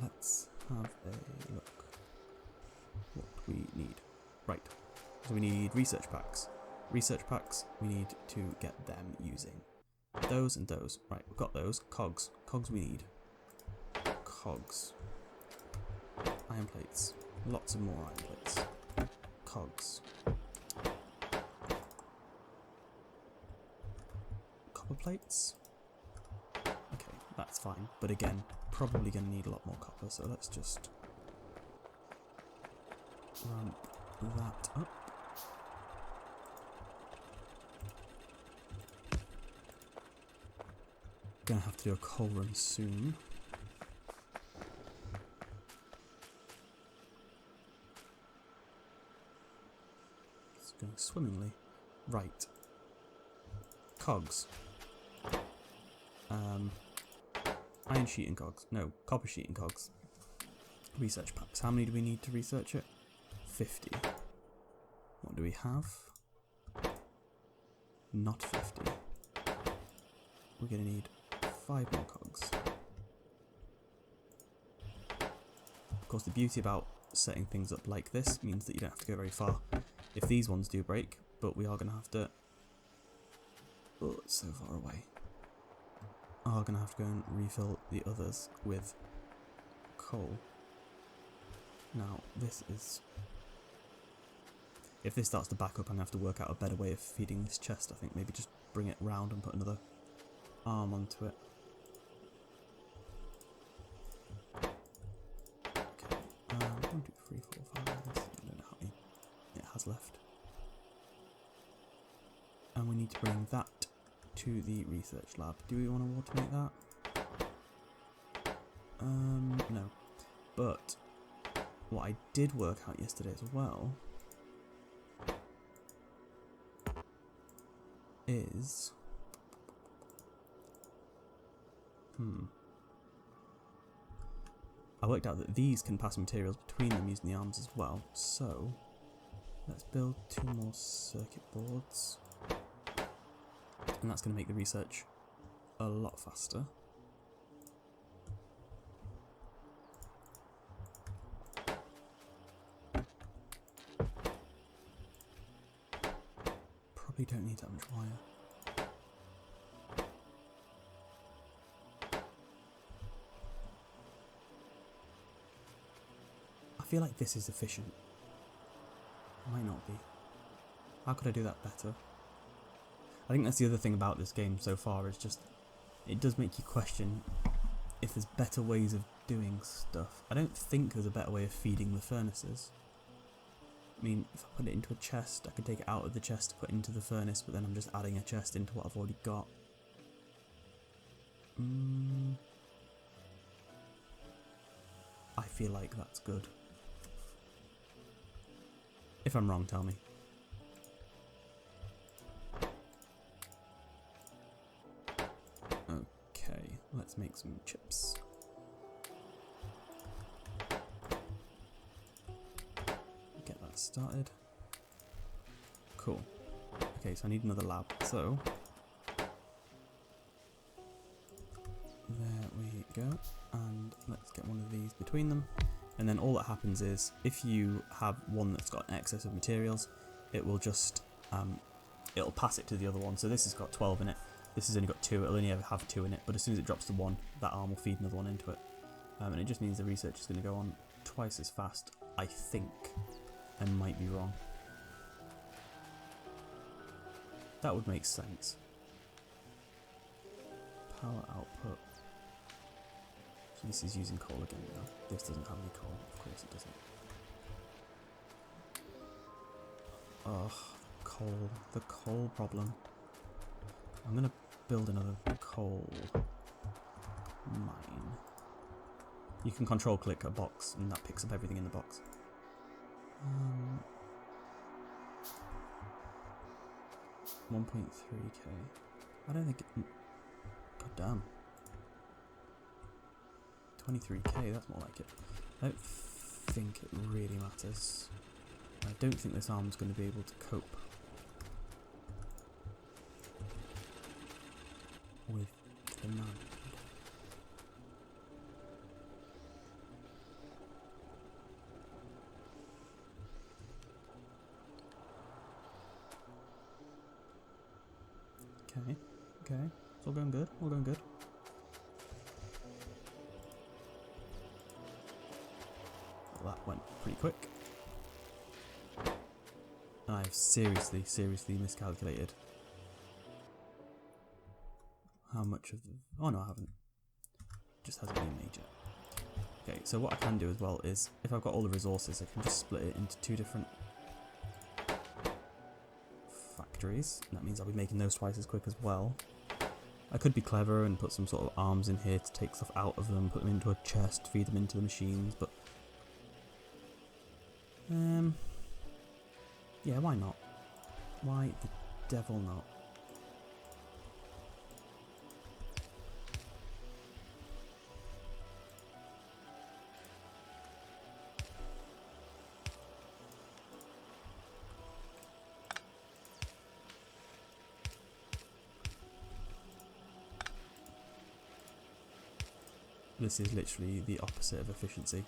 let's have a look what we need. Right, so we need research packs. Research packs, we need to get them using those and those. Right, we've got those. Cogs. Cogs we need. Cogs. Iron plates. Lots of more iron plates. Cogs. Copper plates? Okay, that's fine. But again, probably going to need a lot more copper, so let's just ramp that up. Gonna have to do a coal run soon. It's going swimmingly. Right. Cogs. Iron sheet and cogs. No, copper sheet and cogs. Research packs. How many do we need to research it? 50. What do we have? Not 50. We're going to need 5 more cogs. Of course, the beauty about setting things up like this means that you don't have to go very far if these ones do break, but we are going to have to... Oh, it's so far away. Are going to have to go and refill the others with coal. Now, this is... If this starts to back up, I'm going to have to work out a better way of feeding this chest, I think. Maybe just bring it round and put another arm onto it. Okay, 1, 2, 3, 4, 5, I don't know how many it has left. And we need to bring that to the research lab. Do we want to automate that? No. But what I did work out yesterday as well is I worked out that these can pass materials between them using the arms as well. So let's build 2 more circuit boards. And that's going to make the research a lot faster. Probably don't need that much wire. I feel like this is efficient. It might not be. How could I do that better? I think that's the other thing about this game so far, is just it does make you question if there's better ways of doing stuff. I don't think there's a better way of feeding the furnaces. I mean, if I put it into a chest, I could take it out of the chest to put into the furnace, but then I'm just adding a chest into what I've already got. I feel like that's good. If I'm wrong, tell me. Okay, let's make some chips. Get that started. Cool. Okay, so I need another lab. So there we go. And let's get one of these between them. And then all that happens is, if you have one that's got an excess of materials, it will just, it'll pass it to the other one. So this has got 12 in it. This has only got 2, it'll only ever have 2 in it, but as soon as it drops to 1, that arm will feed another one into it. And it just means the research is going to go on twice as fast, I think. I might be wrong. That would make sense. Power output. So this is using coal again now. This doesn't have any coal, of course it doesn't. Oh, coal. The coal problem. I'm gonna build another coal mine. You can control click a box and that picks up everything in the box. 1.3k. I don't think it... God damn. 23k, that's more like it. I don't think it really matters. I don't think this arm's going to be able to cope with demand. Okay, okay, it's all going good, all going good. Well, that went pretty quick. I've seriously miscalculated how much of the... Oh no, I haven't. Just hasn't been made yet. Okay, so what I can do as well is, if I've got all the resources, I can just split it into 2 different factories. And that means I'll be making those twice as quick as well. I could be clever and put some sort of arms in here to take stuff out of them, put them into a chest, feed them into the machines, but... yeah, why not? Why the devil not? This is literally the opposite of efficiency.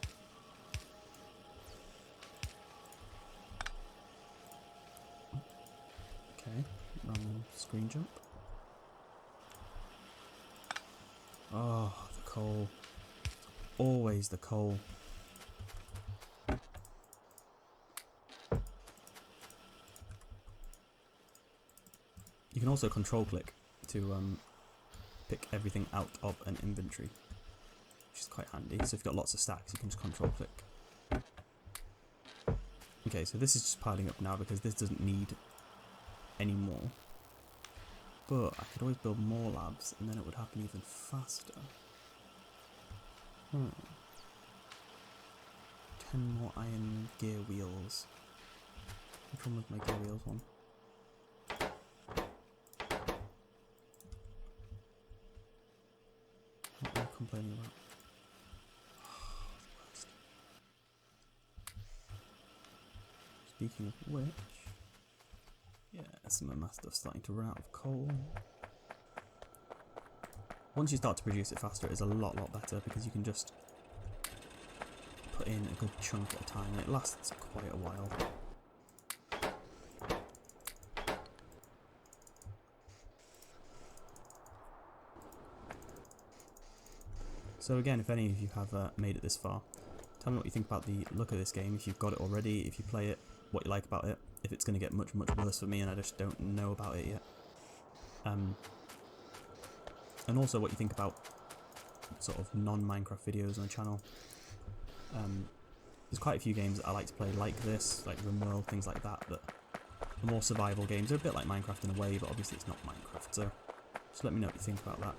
Okay, screen jump. Oh, the coal. Always the coal. You can also control click to pick everything out of an inventory, which is quite handy. So if you've got lots of stacks, you can just control click. Okay, so this is just piling up now because this doesn't need any more. But I could always build more labs and then it would happen even faster. 10 more iron gear wheels. Which one was my gear wheels one? What am I complaining about? Speaking of which, yeah, some of my stuff's starting to run out of coal. Once you start to produce it faster, it's a lot better because you can just put in a good chunk at a time and it lasts quite a while. So again, if any of you have made it this far, tell me what you think about the look of this game, if you've got it already, if you play it, what you like about it, if it's going to get much worse for me and I just don't know about it yet. And also what you think about sort of non-Minecraft videos on the channel. There's quite a few games that I like to play like this, like RimWorld, things like that, that are more survival games. They're a bit like Minecraft in a way, but obviously it's not Minecraft, so just let me know what you think about that.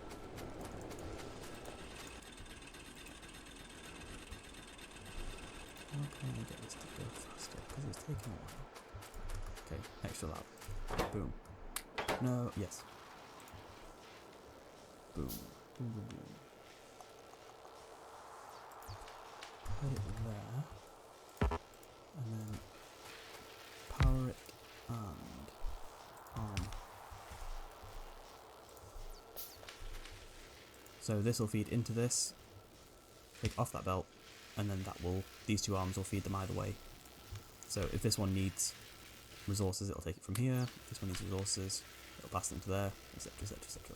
How can I get this to go faster? Because it's taking a while. Okay, extra lab. Boom. No, yes. Boom. Boom, boom, boom. Put it there. And then power it and arm. So this will feed into this, take off that belt, and then that will, these 2 arms will feed them either way. So if this one needs resources, it'll take it from here. If this one needs resources, it'll pass them to there, etc, etc, etc.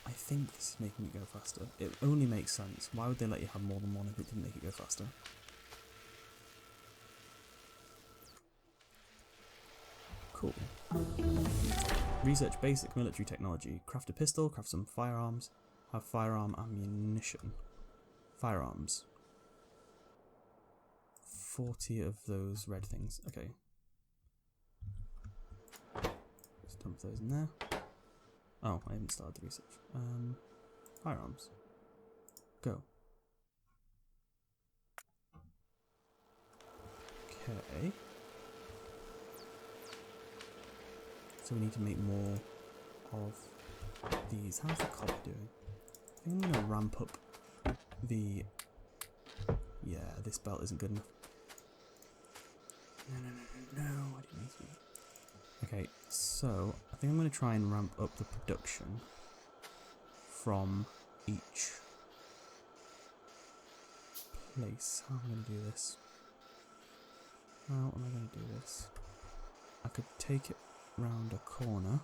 I think this is making it go faster. It only makes sense. Why would they let you have more than one if it didn't make it go faster? Cool. Research basic military technology. Craft a pistol, craft some firearms, have firearm ammunition. Firearms. 40 of those red things. Okay. Pump those in there. Oh, I haven't started the research. Firearms. Go. Okay. So we need to make more of these. How's the copper doing? I think I'm going to ramp up the... Yeah, this belt isn't good enough. No, I didn't need to. Okay, so I think I'm going to try and ramp up the production from each place. How am I going to do this? How am I going to do this? I could take it round a corner.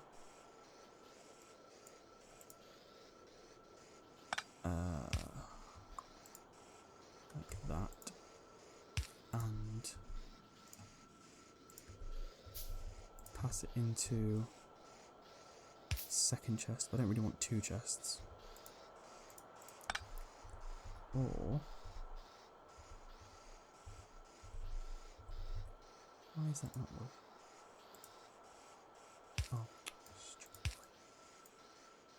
Like that. And pass it into second chest, but I don't really want two chests. Or why is that not working? Oh,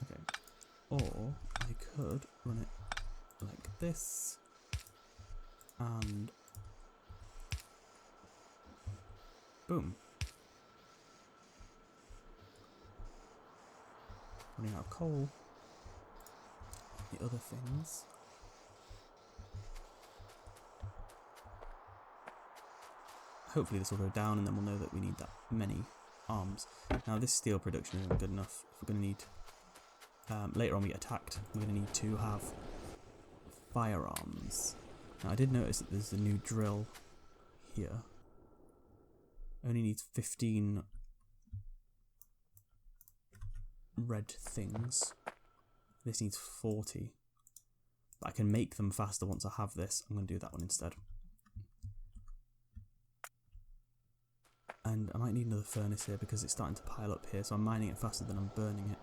okay. Or I could run it like this and boom. Running out of coal. The other things. Hopefully this will go down and then we'll know that we need that many arms. Now this steel production isn't good enough. If we're going to need... later on we get attacked, we're going to need to have firearms. Now I did notice that there's a new drill here. Only needs 15 red things. This needs 40. But I can make them faster once I have this. I'm going to do that one instead. And I might need another furnace here because it's starting to pile up here, so I'm mining it faster than I'm burning it.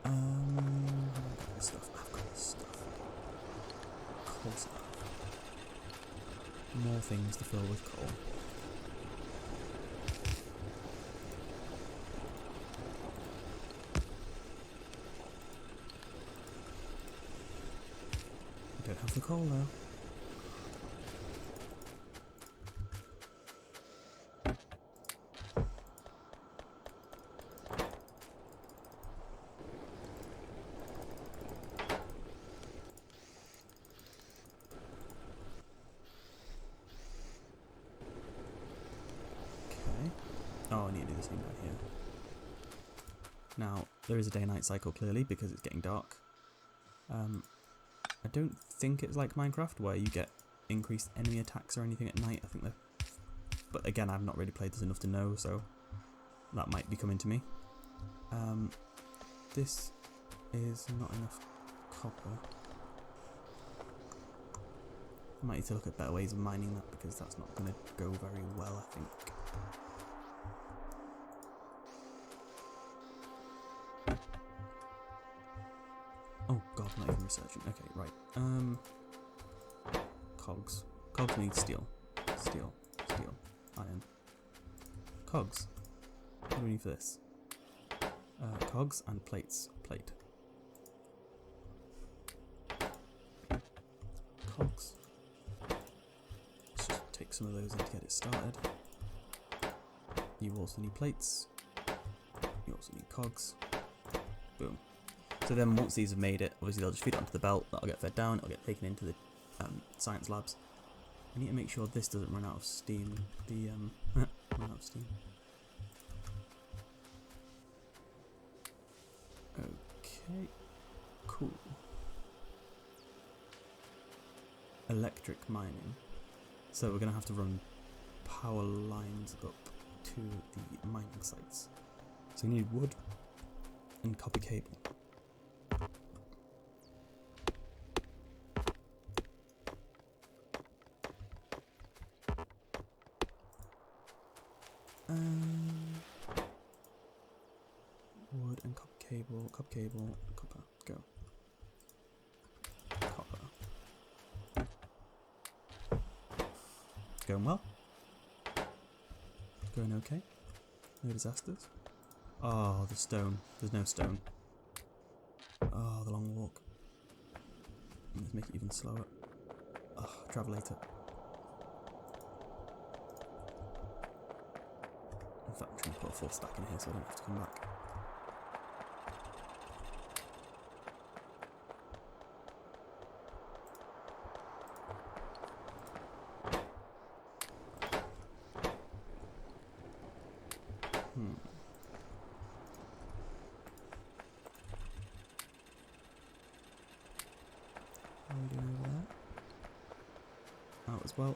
I've got this stuff. I've got this stuff. Of course I have. More things to fill with coal. I don't have the coal though. Oh, I need to do this thing down here. Now, there is a day-night cycle clearly because it's getting dark. I don't think it's like Minecraft where you get increased enemy attacks or anything at night. I think but again, I've not really played this enough to know, so that might be coming to me. This is not enough copper. I might need to look at better ways of mining that because that's not going to go very well, I think. Oh god, I'm not even researching. Okay, right. Cogs. Cogs need steel. Steel. Steel. Iron. Cogs. What do we need for this? Cogs and plates. Plate. Cogs. Let's just take some of those in to get it started. You also need plates. You also need cogs. Boom. So then once these have made it, obviously they'll just feed it onto the belt, that'll get fed down, it'll get taken into the science labs. I need to make sure this doesn't run out of steam. Run out of steam. Okay, cool. Electric mining. So we're going to have to run power lines up to the mining sites. So we need wood and copper cable. Wood and copper cable, copper, go. Copper. Going well. Going okay. No disasters. Oh, the stone. There's no stone. Oh, the long walk. Let's make it even slower. Oh, travel later. In fact, I'm trying to put a full stack in here so I don't have to come back. What are we doing over there? Out as well.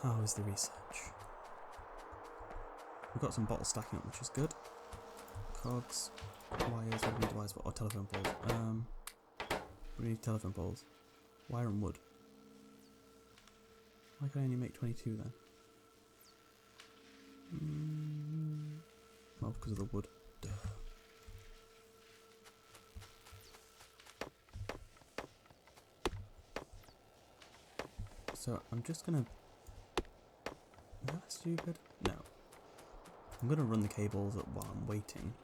How is the research? We've got some bottles stacking up, which is good. Cogs, wires, what do we need wires for? Oh, telephone poles. We need telephone poles. Wire and wood. Why can I only make 22 then? Well, because of the wood. Duh. So I'm just gonna... Is that stupid? No. I'm gonna run the cables up while I'm waiting.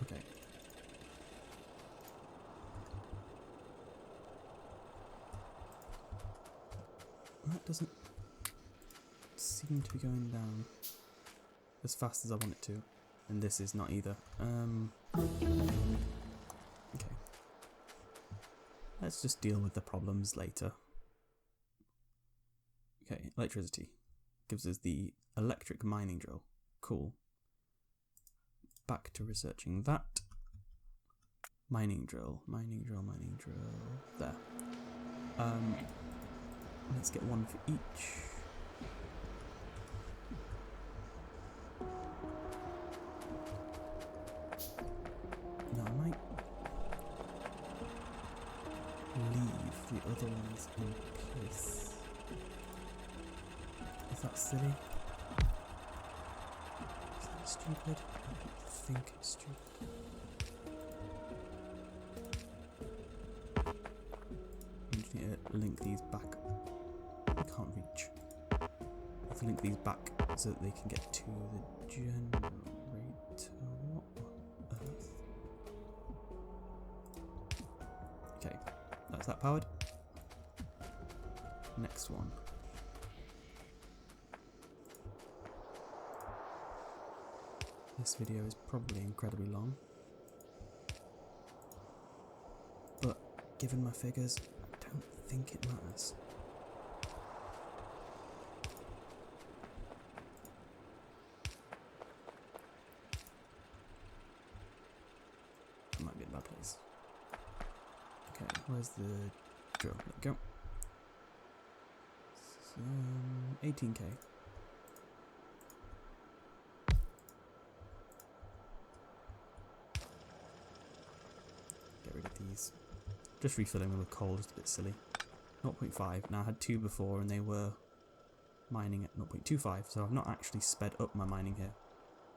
Okay. That doesn't seem to be going down as fast as I want it to. And this is not either. Okay. Let's just deal with the problems later. Okay, electricity. Gives us the electric mining drill. Cool. Back to researching that. Mining drill. There. Let's get one for each. Now I might leave the other ones in place. Is that silly? Is that stupid? I don't think it's stupid. I just need to link these back. I can't reach. I have to link these back so that they can get to the generator. What on earth? Okay, that's that powered. Next one. This video is probably incredibly long, but given my figures, I don't think it matters. I might be in a bad place. Okay, where's the drill? There we go. 18k. Get rid of these. Just refilling them with coal, just a bit silly. 0.5. Now I had 2 before and they were mining at 0.25, so I've not actually sped up my mining here.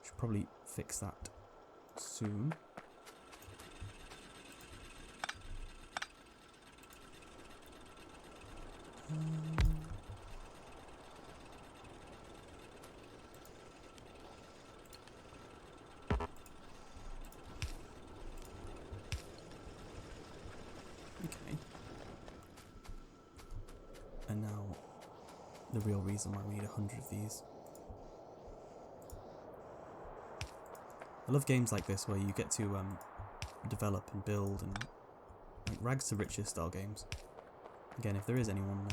Should probably fix that soon. Okay. And now the real reason why we need 100 of these. I love games like this where you get to develop and build, and like rags to riches style games. Again, if there is anyone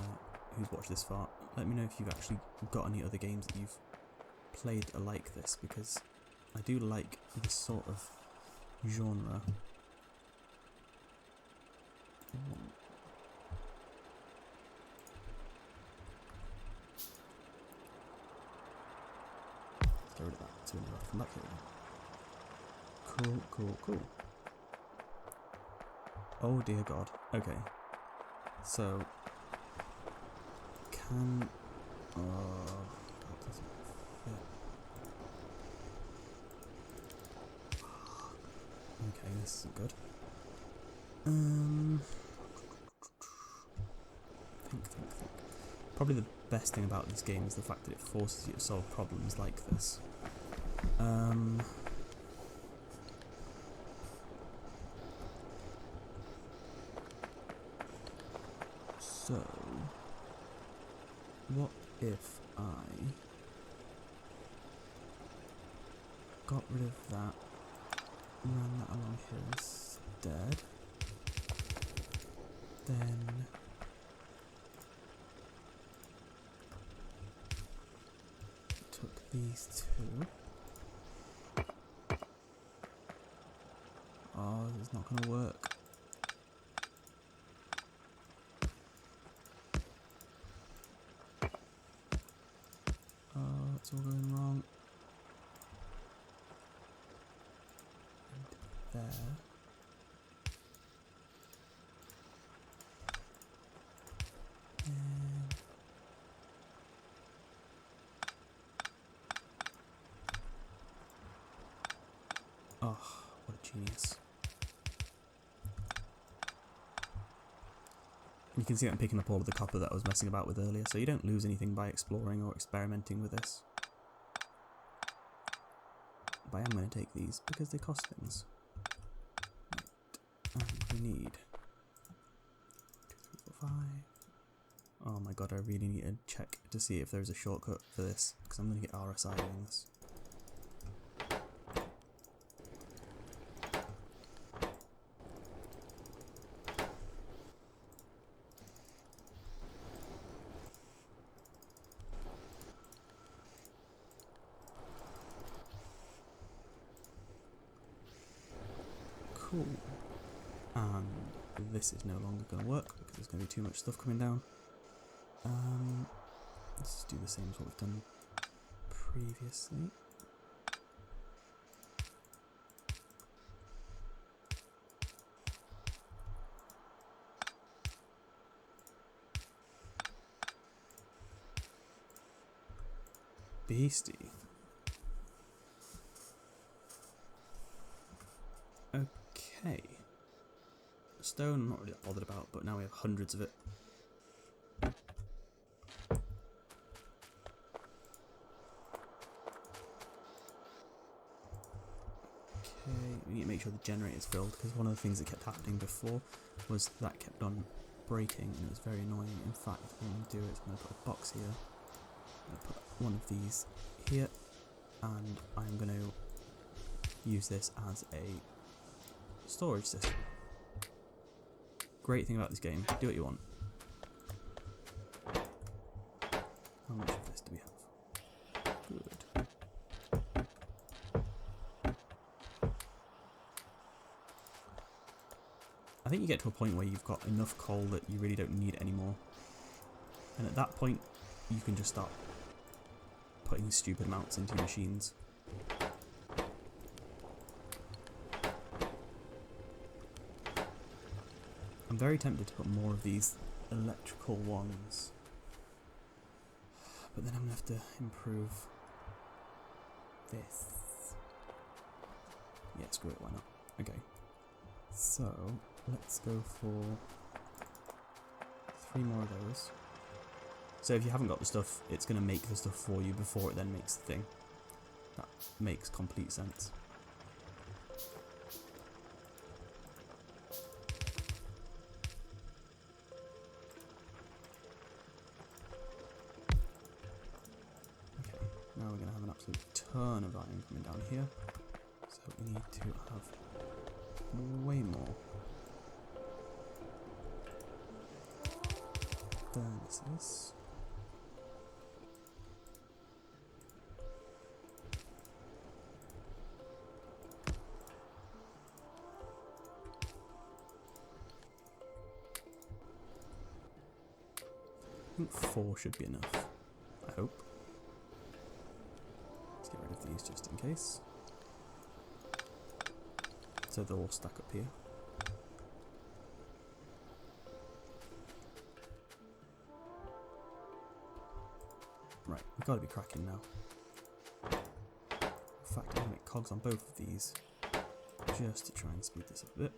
who's watched this far, let me know if you've actually got any other games that you've played like this, because I do like this sort of genre. Let's get rid of that. So we'll come back here again. Cool. Oh dear God. Okay. So, can... Oh, that doesn't fit. Okay, this isn't good. Think. Probably the best thing about this game is the fact that it forces you to solve problems like this. So, what if I got rid of that, ran that along here instead, then took these two. Oh, it's not going to work. Oh, it's all going wrong. And there. And oh, what a genius. You can see I'm picking up all of the copper that I was messing about with earlier, so you don't lose anything by exploring or experimenting with this. But I am going to take these because they cost things. Right. And we need 2, 3, 4, 5. Oh my god, I really need to check to see if there's a shortcut for this, because I'm going to get RSI doing this. Cool. And this is no longer going to work because there's going to be too much stuff coming down. Let's just do the same as what we've done previously. Beastie. Okay. Stone, I'm not really that bothered about, but now we have hundreds of it. Okay, we need to make sure the generator is filled, because one of the things that kept happening before was that kept on breaking, and it was very annoying. In fact, what I'm going to do is I'm going to put a box here. I'm going to put one of these here, and I'm going to use this as a storage system. Great thing about this game, do what you want. How much of this do we have? Good. I think you get to a point where you've got enough coal that you really don't need it anymore. And at that point, you can just start putting stupid amounts into your machines. I'm very tempted to put more of these electrical ones, but then I'm going to have to improve this. Yeah, screw it, why not? Okay, so let's go for 3 more of those. So if you haven't got the stuff, it's going to make the stuff for you before it then makes the thing. That makes complete sense. Now we're going to have an absolute ton of iron coming down here, so we need to have way more furnaces. I think 4 should be enough, I hope. Let's get rid of these just in case. So they'll all stack up here. Right, we've got to be cracking now. In fact, I'm going to make cogs on both of these, just to try and speed this up a bit.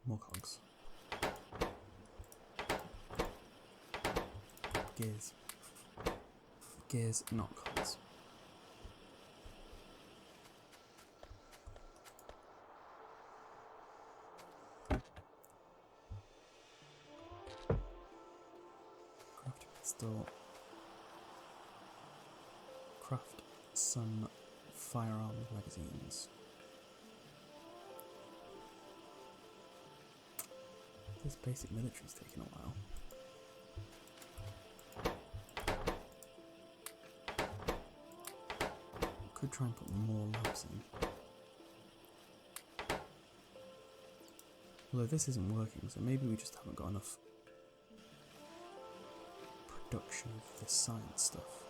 More cogs. Gears. Gears, not cogs. Craft a pistol. Craft some firearm magazines. This basic military's taking a while. Could try and put more labs in. Although this isn't working, so maybe we just haven't got enough production of this science stuff.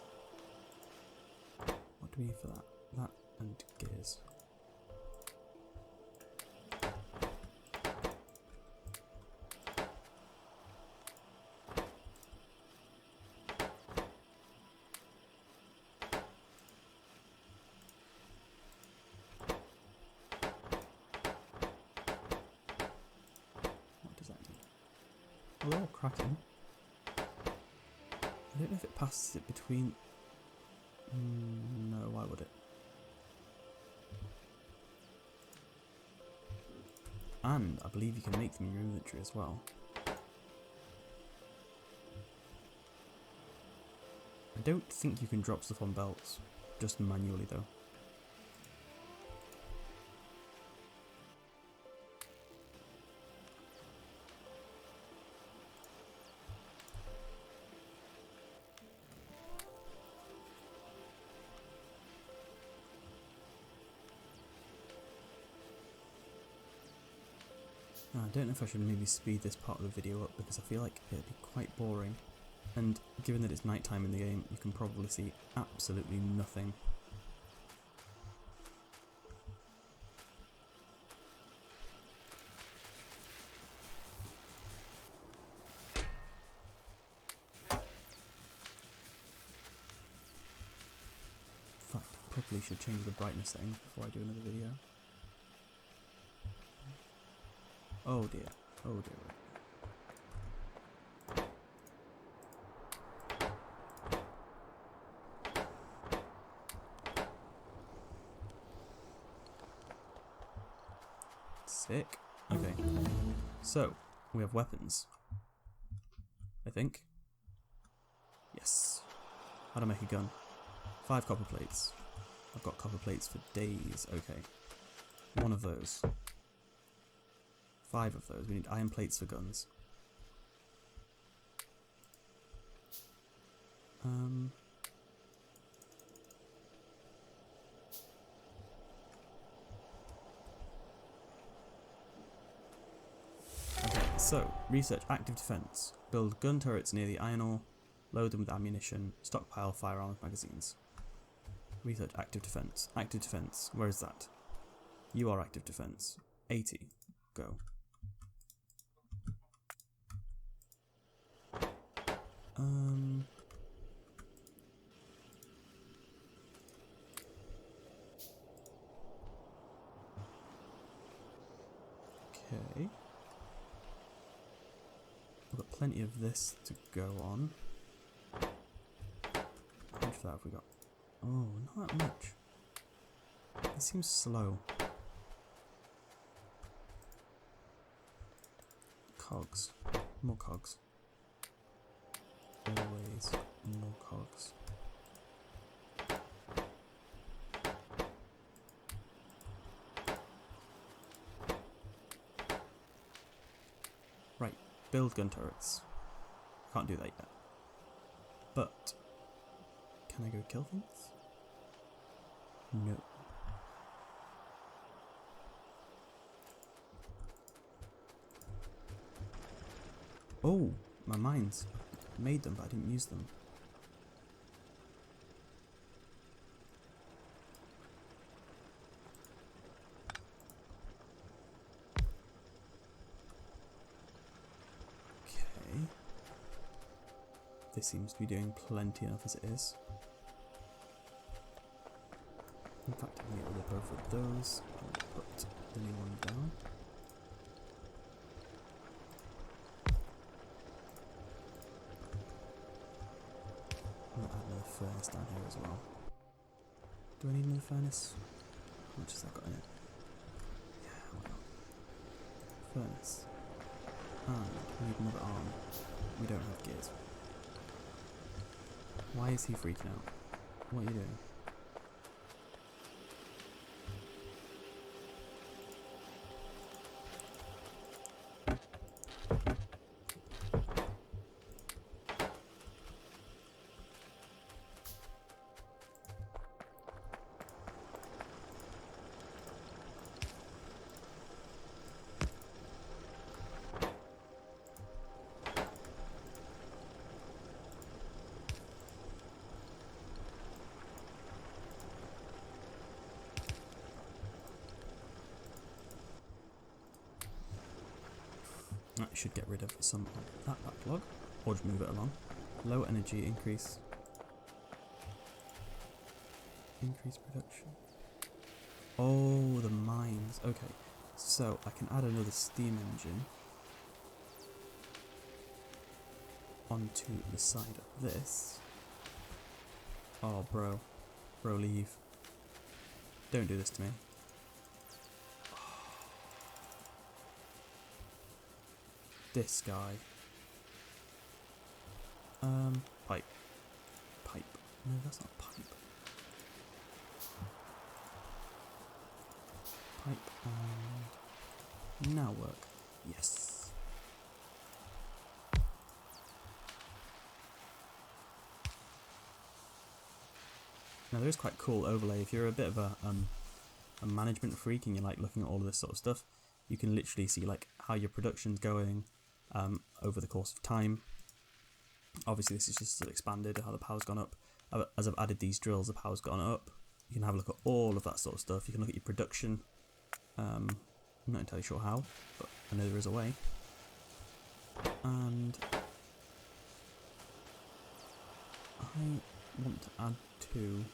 What do we need for that? That and gears. Well, they're all cracking. I don't know if it passes it between... no, why would it? And I believe you can make them in your inventory as well. I don't think you can drop stuff on belts, just manually though. I don't know if I should maybe speed this part of the video up because I feel like it'd be quite boring, and given that it's night time in the game you can probably see absolutely nothing. In fact, I probably should change the brightness setting before I do another video. Oh dear, oh dear. Sick. Okay, so we have weapons, I think. Yes. How to make a gun. 5 copper plates. I've got copper plates for days. Okay. 1 of those. 5 of those. We need iron plates for guns. Okay, so research active defense. Build gun turrets near the iron ore. Load them with ammunition. Stockpile firearms magazines. Research active defense. Active defense. Where is that? You are active defense. 80. Go. Okay. We've got plenty of this to go on. How much of that have we got? Oh, not that much. It seems slow. Cogs. More cogs. Always more cogs. Right, build gun turrets. Can't do that yet. But, can I go kill things? No. Oh, my mines. I made them, but I didn't use them. Okay. this seems to be doing plenty enough as it is. In fact, I'm going to get both of those and put the new one down. I'm going to add another furnace down here as well. Do I need another furnace? How much has that got in it? Yeah, why not? Furnace. And we need another arm. We don't have gears. Why is he freaking out? What are you doing? That should get rid of some of that backlog, or just move it along. Low energy, increase production. Oh, the mines. Okay, so I can add another steam engine onto the side of this. Oh, bro, leave. Don't do this to me. This guy. Pipe. No, that's not pipe. Pipe and now work. Yes. Now there is quite a cool overlay. If you're a bit of a management freak and you like looking at all of this sort of stuff, you can literally see like how your production's going over the course of time. Obviously this is just expanded, how the power's gone up. As I've added these drills, the power's gone up. You can have a look at all of that sort of stuff. You can look at your production. I'm not entirely sure how, but I know there is a way. And I want to add to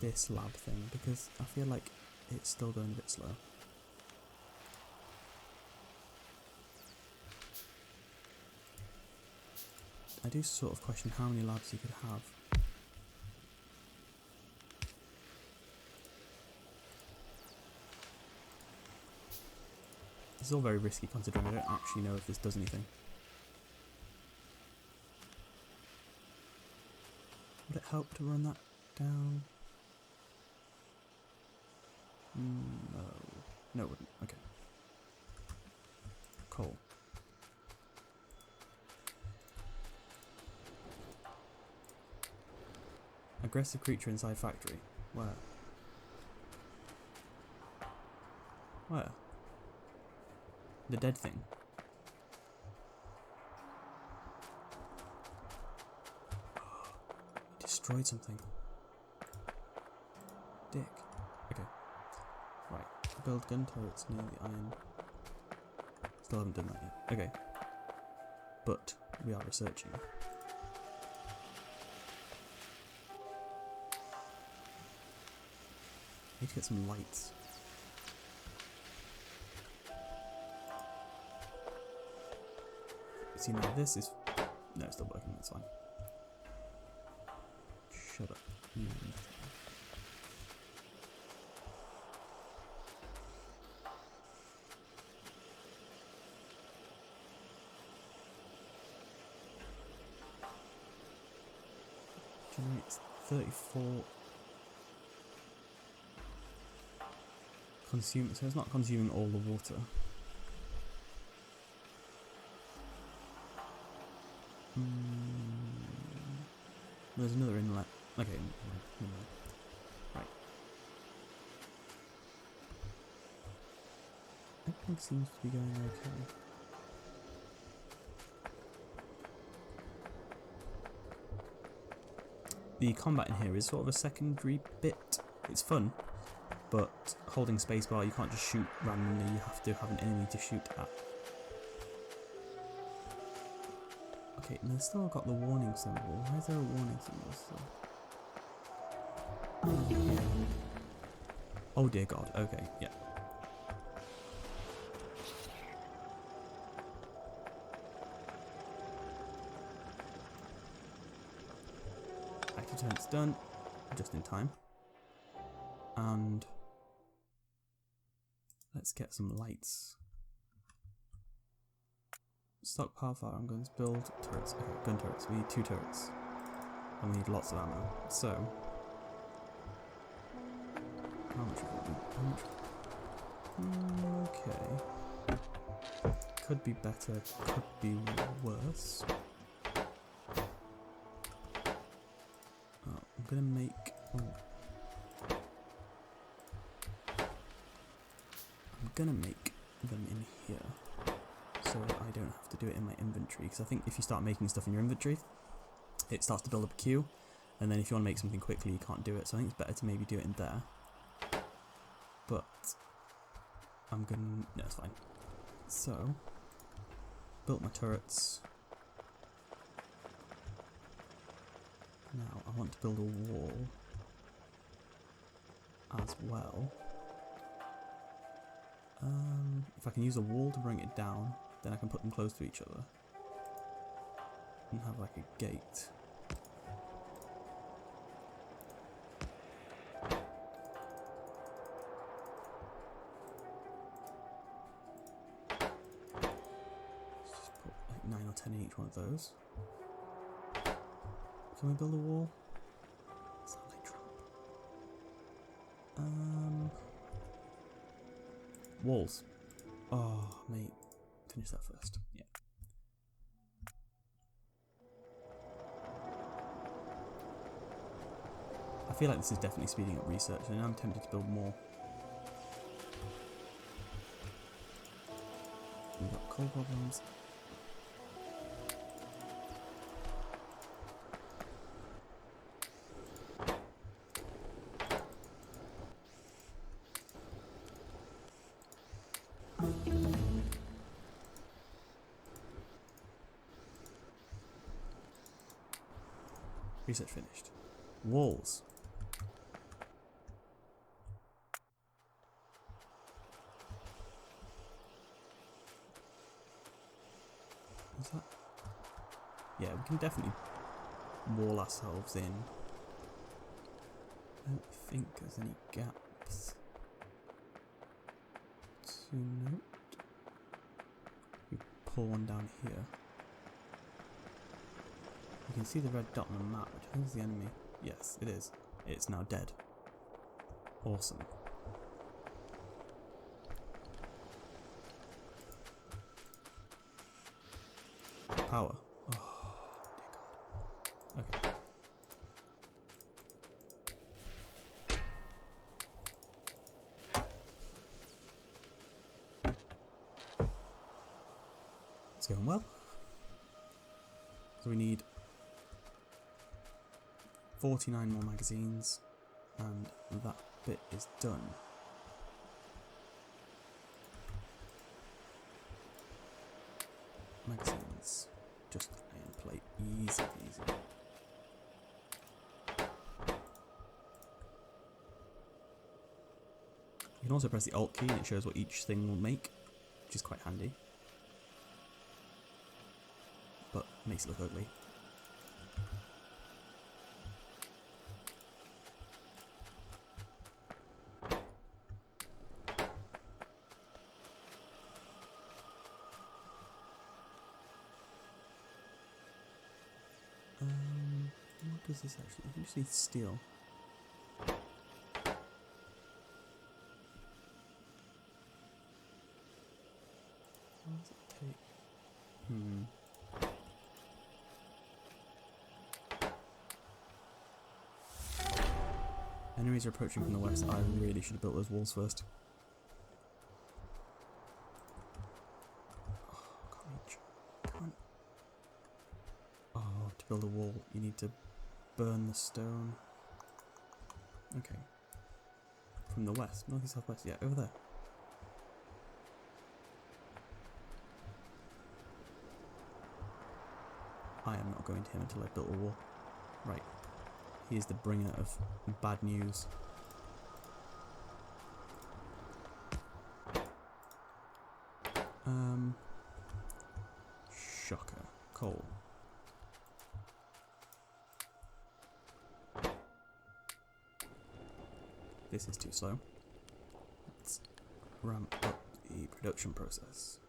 this lab thing because I feel like it's still going a bit slow. I do sort of question how many labs you could have. This is all very risky considering I don't actually know if this does anything. Would it help to run that down? No. No, it wouldn't. Okay. Coal. Aggressive creature inside factory. Where? Where? The dead thing. It destroyed something. Dick. Okay. Right. Build gun turrets near the iron. Still haven't done that yet. Okay. But we are researching. Need to get some lights. See now this is no, it's still working. That's fine. Shut up. Generates 34. Consume, so it's not consuming all the water. There's another inlet. Okay, right. Everything seems to be going okay. The combat in here is sort of a secondary bit. It's fun, but holding spacebar, you can't just shoot randomly. You have to have an enemy to shoot at. Okay, and they've still got the warning symbol. Why is there a warning symbol still? Oh dear God, okay, yeah. Active defense done, just in time. And let's get some lights. Stockpile firearm guns, build turrets. Okay, gun turrets. We need 2 turrets. And we need lots of ammo. So, how much of it? Okay. Could be better, could be worse. Oh, I'm gonna make... I'm gonna make them in here, so that I don't have to do it in my inventory, because I think if you start making stuff in your inventory, it starts to build up a queue, and then if you want to make something quickly, you can't do it, so I think it's better to maybe do it in there. But I'm gonna... no, it's fine. So, built my turrets. Now, I want to build a wall as well. If I can use a wall to bring it down, then I can put them close to each other. And have like a gate. Let's just put like 9 or 10 in each one of those. Can we build a wall? Sounds like Trump. Walls. Oh, mate. Finish that first. Yeah. I feel like this is definitely speeding up research, and I'm tempted to build more. We've got coal problems. Research finished. Walls. Is that? Yeah, we can definitely wall ourselves in. I don't think there's any gaps to note. We pull one down here. You can see the red dot on the map, which I think is the enemy. Yes, it is. It's now dead. Awesome. Power. Oh, dear God. Okay. It's going well. So we need 49 more magazines, and that bit is done. Magazines, just iron plate, easy peasy. You can also press the Alt key and it shows what each thing will make, which is quite handy, but makes it look ugly. What does this actually? I just need steel. How does it take? Enemies are approaching from the west. I really should have built those walls first. Oh, can't reach. Come on. Oh, to build a wall, you need to burn the stone. Okay. From the west, north, east, southwest. Yeah, over there. I am not going to him until I've built a wall. Right. He is the bringer of bad news. Shocker. Coal. This is too slow. Let's ramp up the production process.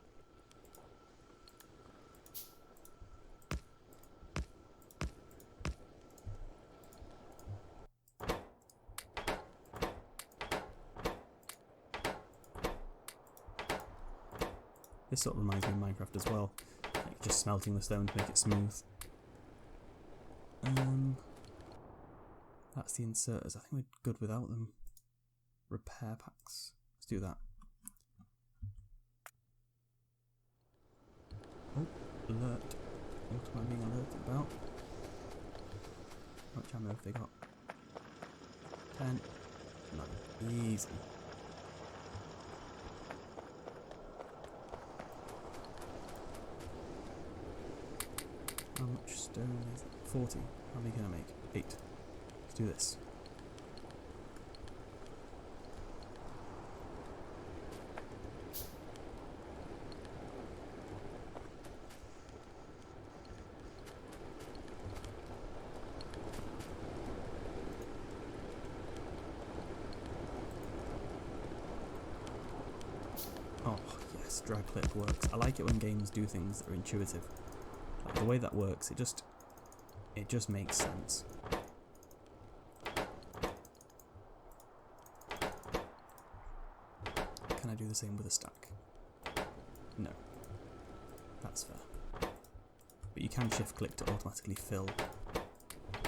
This sort of reminds me of Minecraft as well, like just smelting the stone to make it smooth. That's the inserters. I think we're good without them. Repair packs. Let's do that. Oh, alert. What am I being alerted about? How much ammo have they got? 10. No. Easy. How much stone is it? 40. How many can I make? 8. Let's do this. Oh, yes, drag click works. I like it when games do things that are intuitive. Like the way that works, it just makes sense. Can I do the same with a stack? No. That's fair. But you can shift click to automatically fill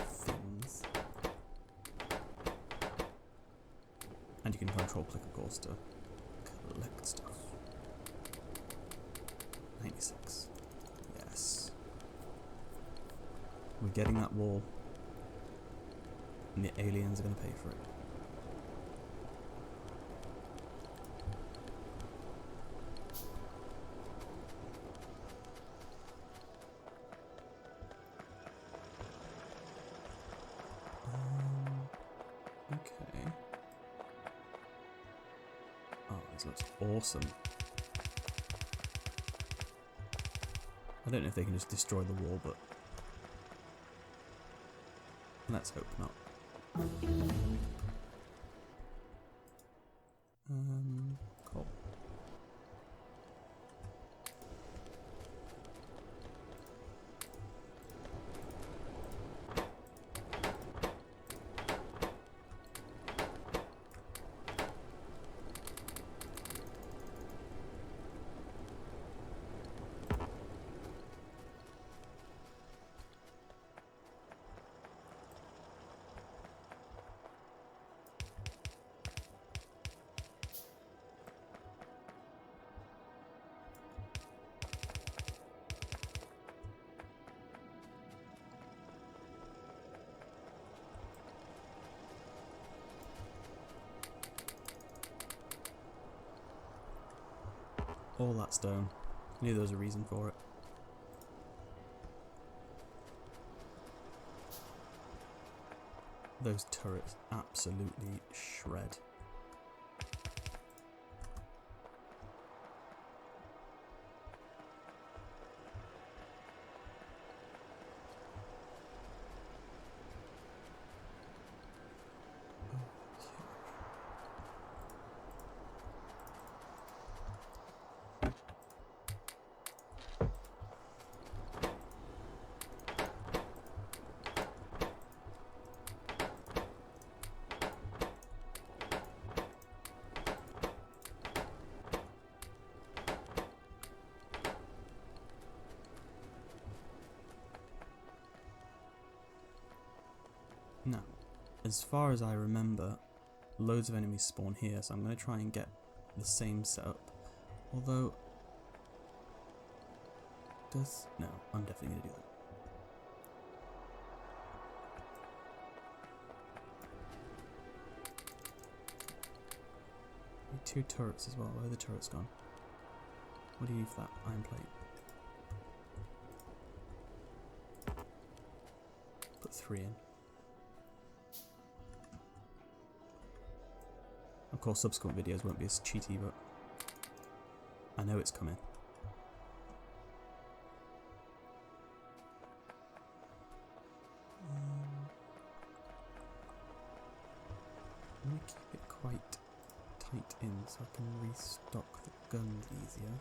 things. And you can control click, of course, to collect stuff. 96. Yes. We're getting that wall. And the aliens are going to pay for it. Okay. Oh, this looks awesome. I don't know if they can just destroy the wall, but let's hope not. Cool. All that stone. I knew there was a reason for it. Those turrets absolutely shred. Now, as far as I remember, loads of enemies spawn here, so I'm going to try and get the same setup. Although, no, I'm definitely going to do that. Need 2 turrets as well. Where are the turrets gone? What do you need for that? Iron plate. 3 in. Of course, subsequent videos won't be as cheaty, but I know it's coming. I'm going to keep it quite tight in so I can restock the guns easier.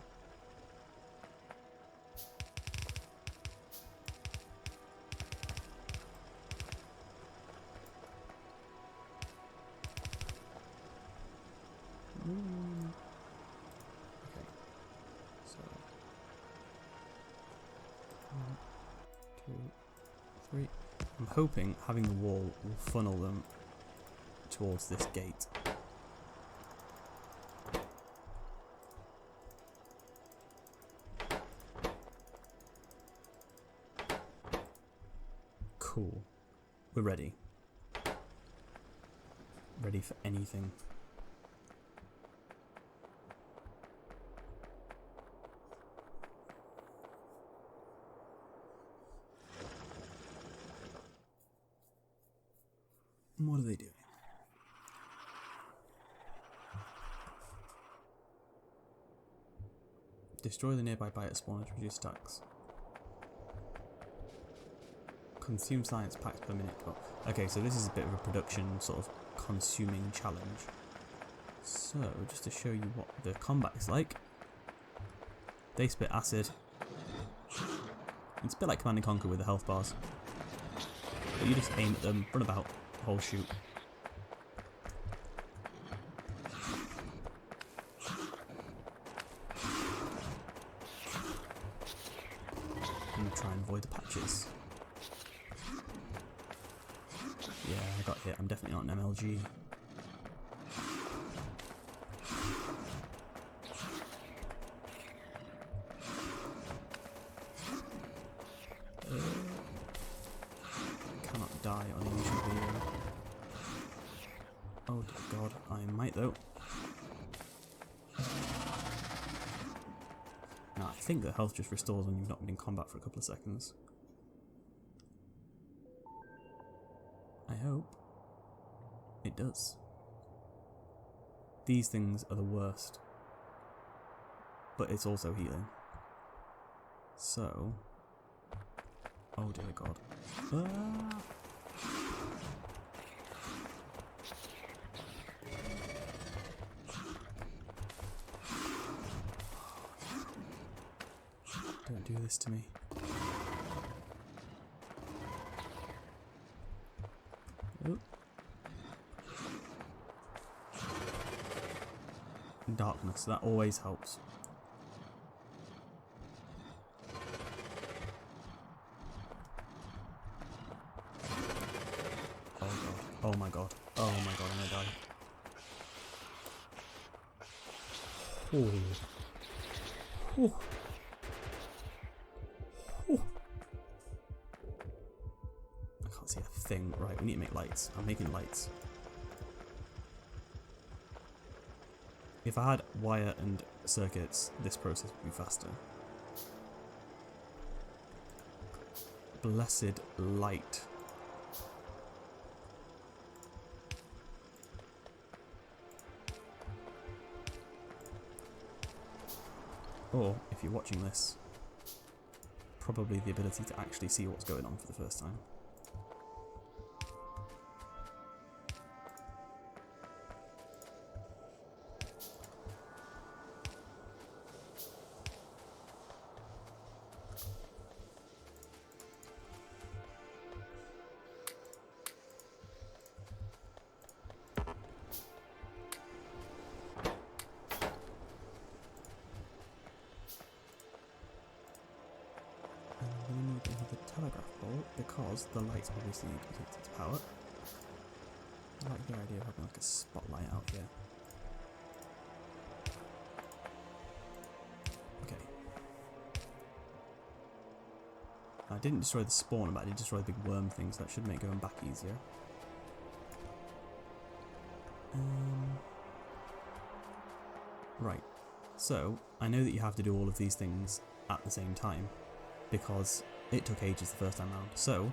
Okay, so 1, 2, 3. I'm hoping having the wall will funnel them towards this gate. Cool. We're ready. Ready for anything. What are they doing? Destroy the nearby biter spawners to reduce stacks. Consume science packs per minute. Oh, okay, so this is a bit of a production sort of consuming challenge. So, just to show you what the combat is like. They spit acid. It's a bit like Command & Conquer with the health bars. But you just aim at them, run about, whole shoot. And try and avoid the patches. Yeah, I got hit. I'm definitely not an MLG. Cannot die on a YouTube video. Oh dear god, I might though. Now I think that health just restores when you've not been in combat for a couple of seconds. I hope it does. These things are the worst, but it's also healing. So, oh dear god. Ah! Don't do this to me. Oh. Darkness, that always helps. Oh god, oh my god, oh my god, I'm gonna die. Oh. Oh. Oh. I can't see a thing. Right, we need to make lights. I'm making lights. If I had wire and circuits, this process would be faster. Blessed light. Or, if you're watching this, probably the ability to actually see what's going on for the first time. Telegraph pole because the lights obviously need to be connected to power. I like the idea of having like a spotlight out here. Okay. I didn't destroy the spawn, but I did destroy the big worm thing, so that should make going back easier. Right. So, I know that you have to do all of these things at the same time, because it took ages the first time round. So,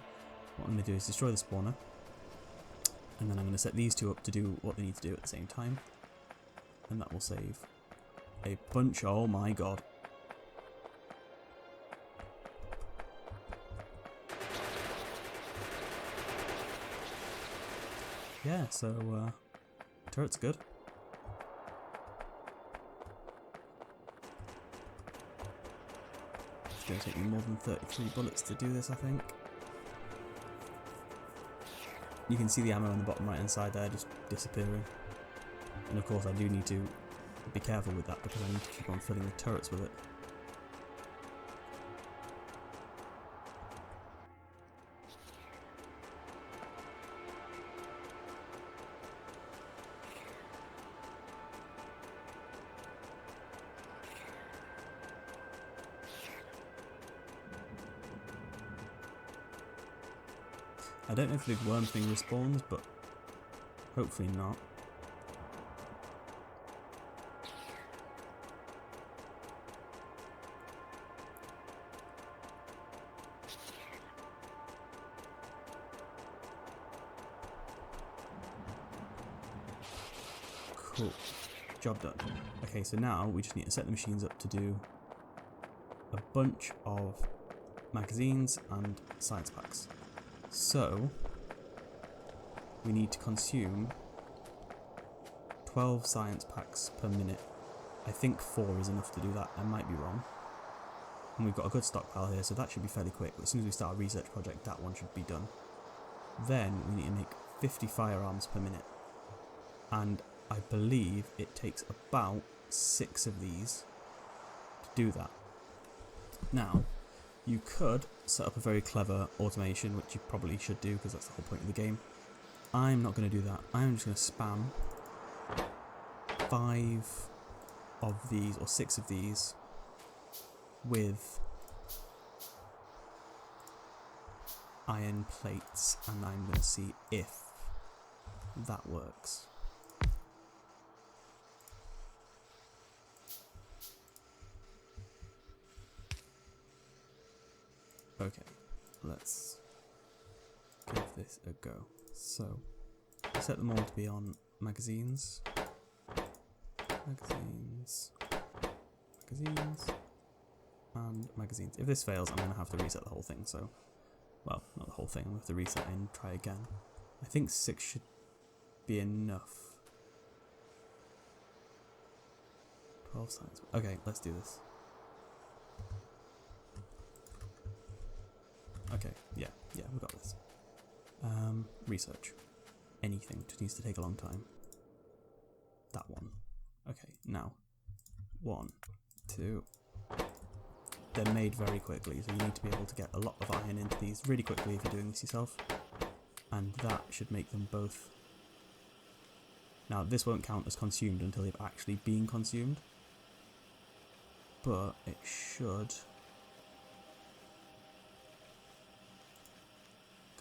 what I'm going to do is destroy the spawner, and then I'm going to set these two up to do what they need to do at the same time, and that will save a bunch. Oh my god. Yeah, so turret's good. It's going to take me more than 33 bullets to do this, I think. You can see the ammo on the bottom right hand side there just disappearing. And of course I do need to be careful with that because I need to keep on filling the turrets with it. I don't know if the worm thing respawns, but hopefully not. Cool. Job done. Okay, so now we just need to set the machines up to do a bunch of magazines and science packs. So, we need to consume 12 science packs per minute. I think 4 is enough to do that, I might be wrong. And we've got a good stockpile here, so that should be fairly quick. But as soon as we start a research project, that one should be done. Then we need to make 50 firearms per minute. And I believe it takes about 6 of these to do that. Now, you could set up a very clever automation, which you probably should do because that's the whole point of the game. I'm not going to do that. I'm just going to spam 5 of these, or 6 of these, with iron plates, and I'm going to see if that works. Okay, let's give this a go. So, set them all to be on magazines, and magazines. If this fails, I'm going to have to reset the whole thing, so, well, not the whole thing, I'm going to have to reset and try again. I think 6 should be enough. 12 science. Okay, let's do this. Okay, yeah, we got this. Research. Anything, just needs to take a long time. That one. Okay, now. 1, 2. They're made very quickly, so you need to be able to get a lot of iron into these really quickly if you're doing this yourself. And that should make them both. Now, this won't count as consumed until they've actually been consumed. But it should.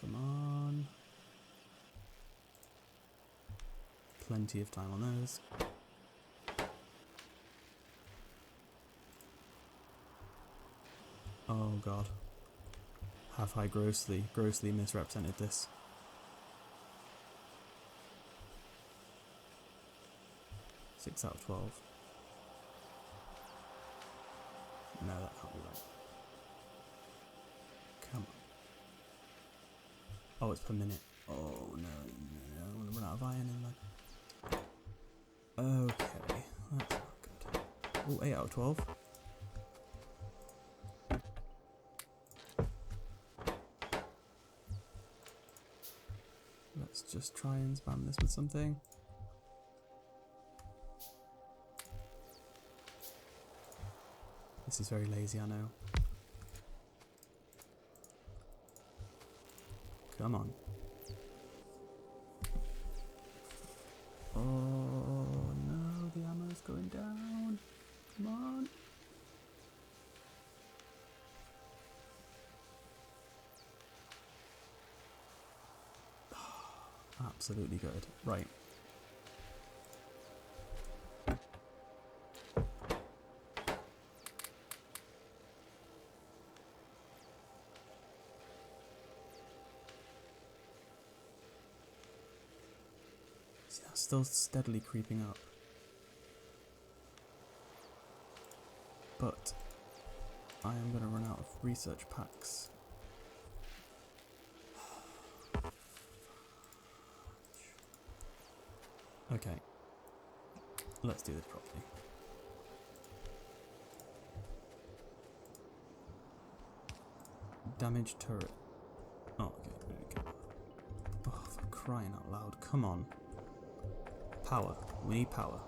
Come on. Plenty of time on those. Oh god. Have I grossly misrepresented this? Six out of 12. No, that can't be right. Come on. Oh, it's per minute. Oh no, I'm gonna run out of iron in my... Okay, that's not good. Oh, 8 out of 12. Let's just try and spam this with something. This is very lazy, I know. Come on. Oh no, the ammo's going down. Come on. Absolutely good. Right. See, that's still steadily creeping up. But I am going to run out of research packs. Okay, let's do this properly. Damaged turret. Oh, okay, there we go. Oh, for crying out loud, come on. Power, we need power.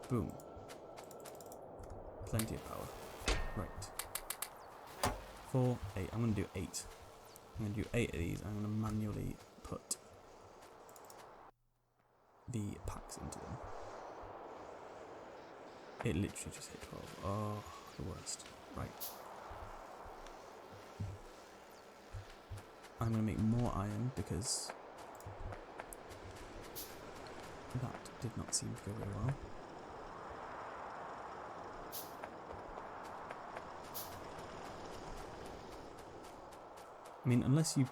Boom. Plenty of power. Right. 4, 8, I'm going to do 8. I'm going to do 8 of these, I'm going to manually put the packs into them. It literally just hit 12. Oh, the worst. Right. I'm going to make more iron because that did not seem to go very well. I mean, unless you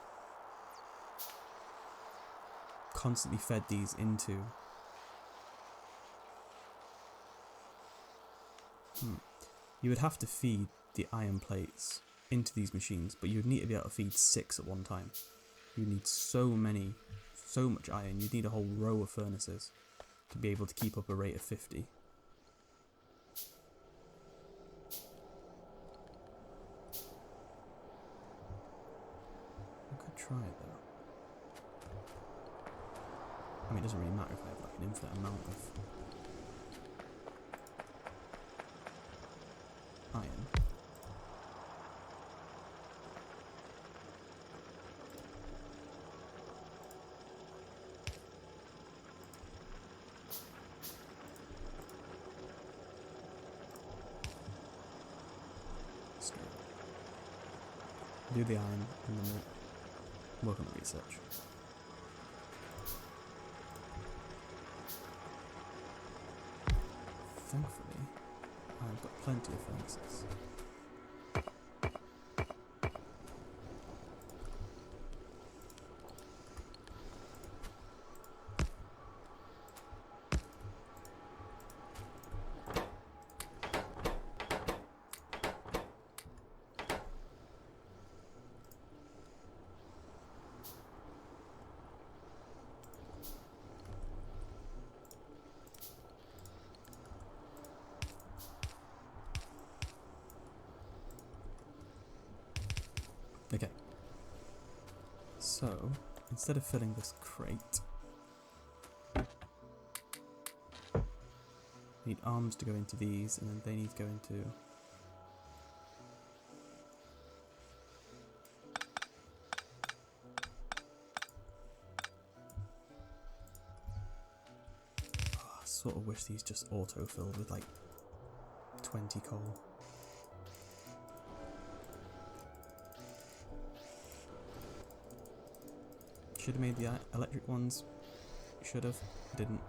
constantly fed these into... You would have to feed the iron plates into these machines, but you'd need to be able to feed 6 at one time. You need so much iron, you'd need a whole row of furnaces to be able to keep up a rate of 50. I could try it though. I mean, it doesn't really matter if I have like an infinite amount of iron. Do the iron and then we'll work on the research. Thankfully, I've got plenty of furnaces. Okay, so instead of filling this crate, we need arms to go into these, and then they need to go into... Oh, I sort of wish these just auto-filled with like 20 coal. Should have made the electric ones. Should have. Didn't.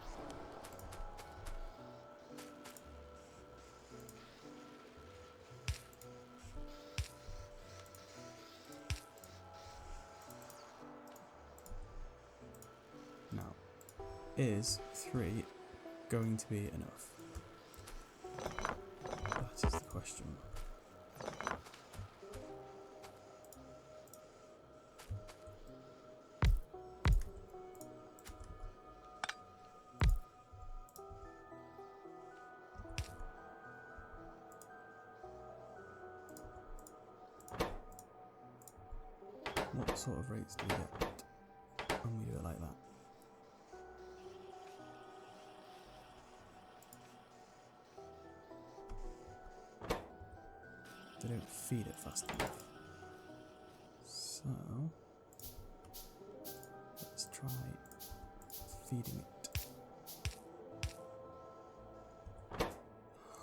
Now, is 3 going to be enough? That is the question. What sort of rates do we get when we do it like that? They don't feed it fast enough. So let's try feeding it.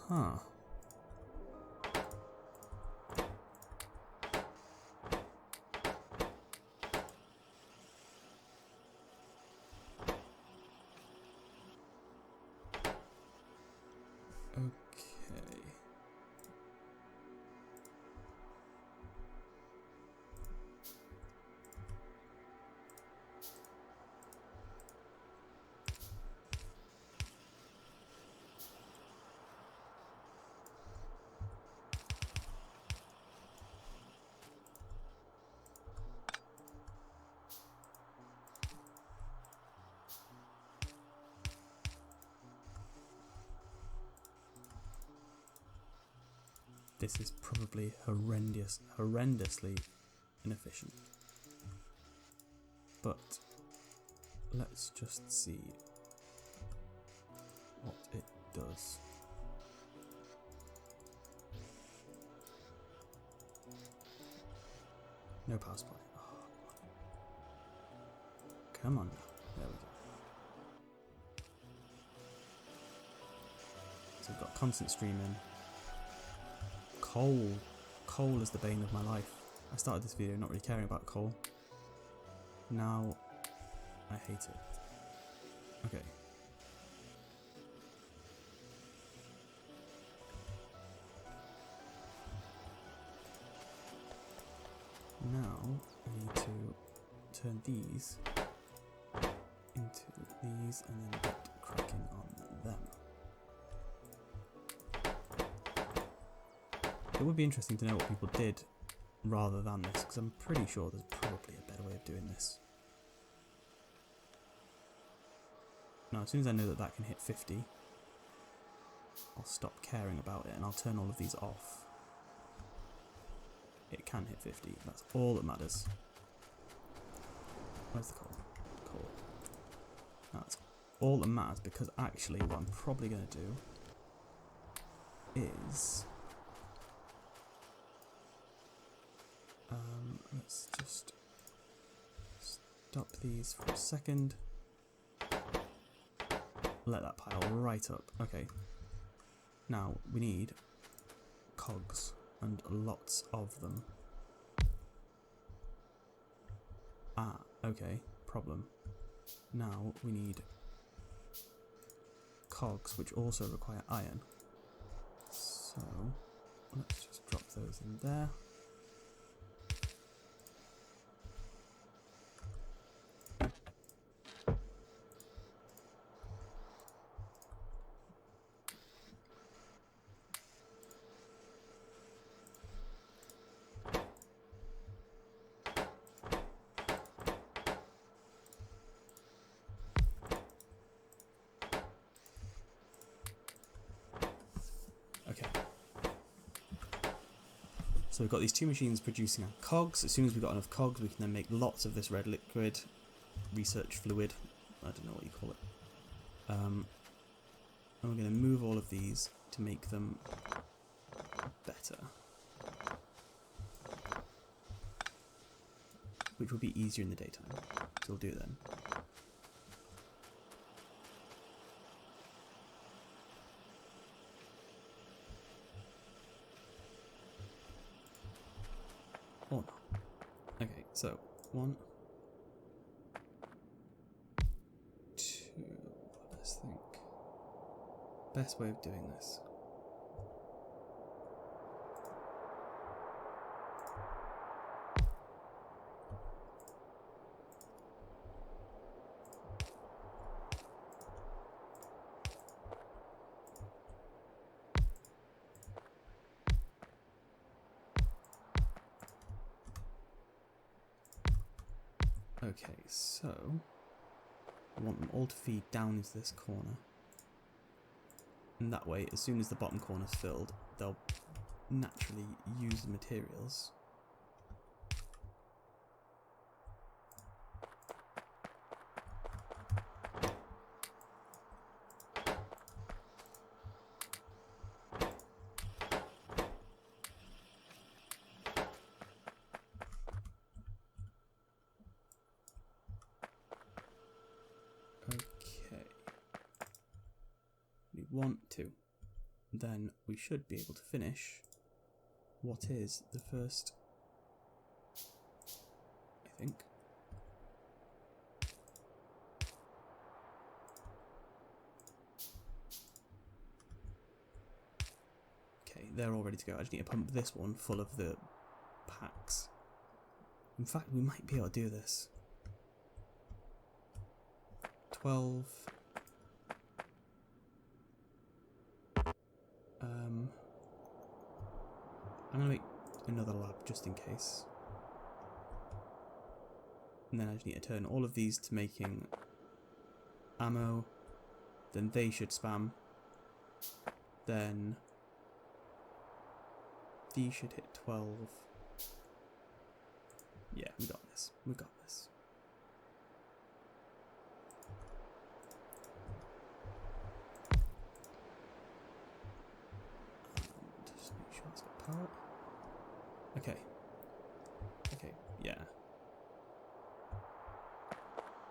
Huh. Okay. This is probably horrendously inefficient. But let's just see what it does. No power supply. Oh, come on now. There we go. So we've got constant streaming. Coal. Coal is the bane of my life. I started this video not really caring about coal. Now I hate it. Okay. Now I need to turn these into these and then get cracking on them. It would be interesting to know what people did rather than this, because I'm pretty sure there's probably a better way of doing this. Now, as soon as I know that that can hit 50, I'll stop caring about it and I'll turn all of these off. It can hit 50, that's all that matters. Where's the coal? Coal. That's all that matters, because actually what I'm probably going to do is... let's just stop these for a second. Let that pile right up. Okay. Now we need cogs and lots of them. Ah, okay. Problem. Now we need cogs which also require iron. So let's just drop those in there. Okay. So we've got these two machines producing our cogs. As soon as we've got enough cogs, we can then make lots of this red liquid, research fluid, I don't know what you call it. And we're going to move all of these to make them better. Which will be easier in the daytime. So we'll do it then. Oh no. Okay, so 1, 2, let's think. Best way of doing this. Okay, so I want them all to feed down into this corner. And that way, as soon as the bottom corner is filled, they'll naturally use the materials. Okay. We want to. Then we should be able to finish what is the first, I think. Okay, they're all ready to go. I just need to pump this one full of the packs. In fact, we might be able to do this. 12. I'm going to make another lab just in case. And then I just need to turn all of these to making ammo. Then they should spam. Then These should hit 12. Yeah, we got this. We got this. And just make sure it's got power. Okay. Okay, yeah.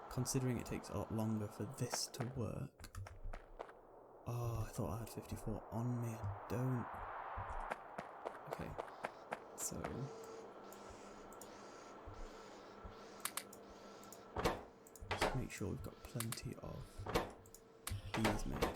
Considering it takes a lot longer for this to work. Oh, I thought I had 54 on me. I don't. Okay, so just make sure we've got plenty of these made.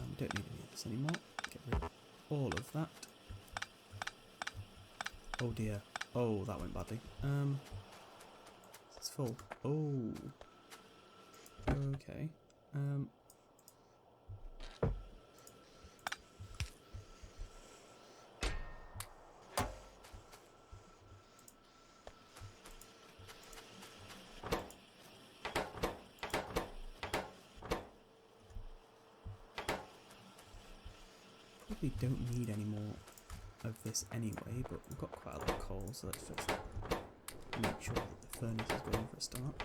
We don't need any of this anymore. Get rid of all of that. Oh dear. Oh, that went badly. It's full. Oh. Okay. Probably don't need any more of this anyway, but we've got quite a lot of coal, so let's just make sure that the furnace is going for a start.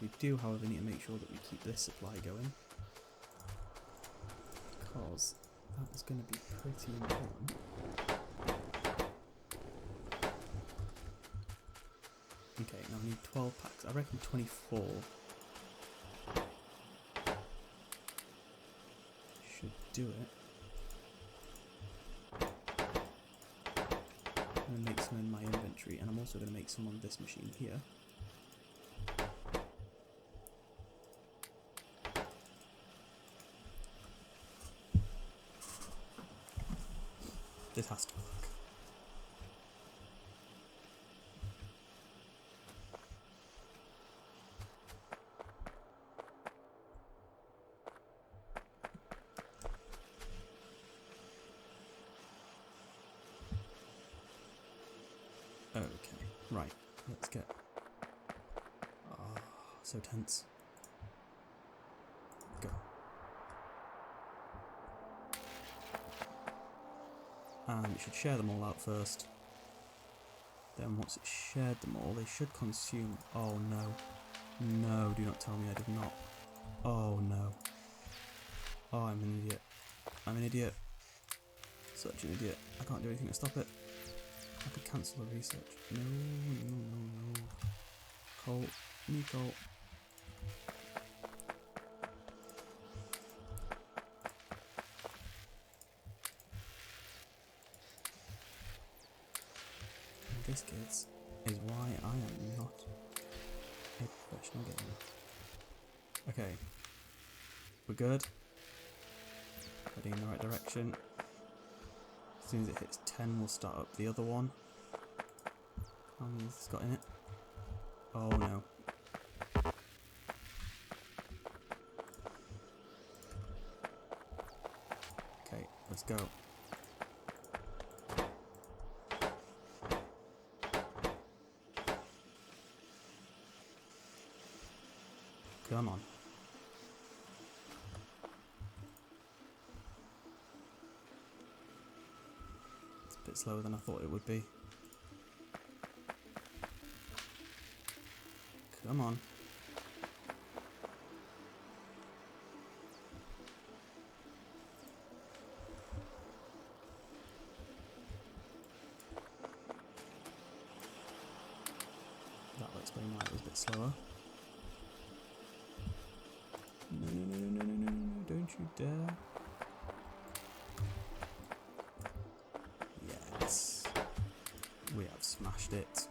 We do, however, need to make sure that we keep this supply going, because that is going to be pretty important. Okay, now we need 12 packs. I reckon 24 should do it. I'm going to make some in my inventory, and I'm also going to make some on this machine here. This has to work. Okay, right, let's get... Ah, so tense. Go. And it should share them all out first. Then once it's shared them all, they should consume... Oh no. No, do not tell me I did not. Oh no. Oh, I'm an idiot. I'm an idiot. Such an idiot. I can't do anything to stop it. I could cancel the research. No, no, no, no. Coal. Need coal. And this, kids, is why I am not a professional gamer. Okay. We're good. Heading in the right direction. As soon as it hits 10, we'll start up the other one. How many has this got in it? Oh no. Okay, let's go. Come on. It's a bit slower than I thought it would be. Come on. That'll explain why it was a bit slower. No, no, no, no, no, no, no, no, don't you dare. Yes. We have smashed it.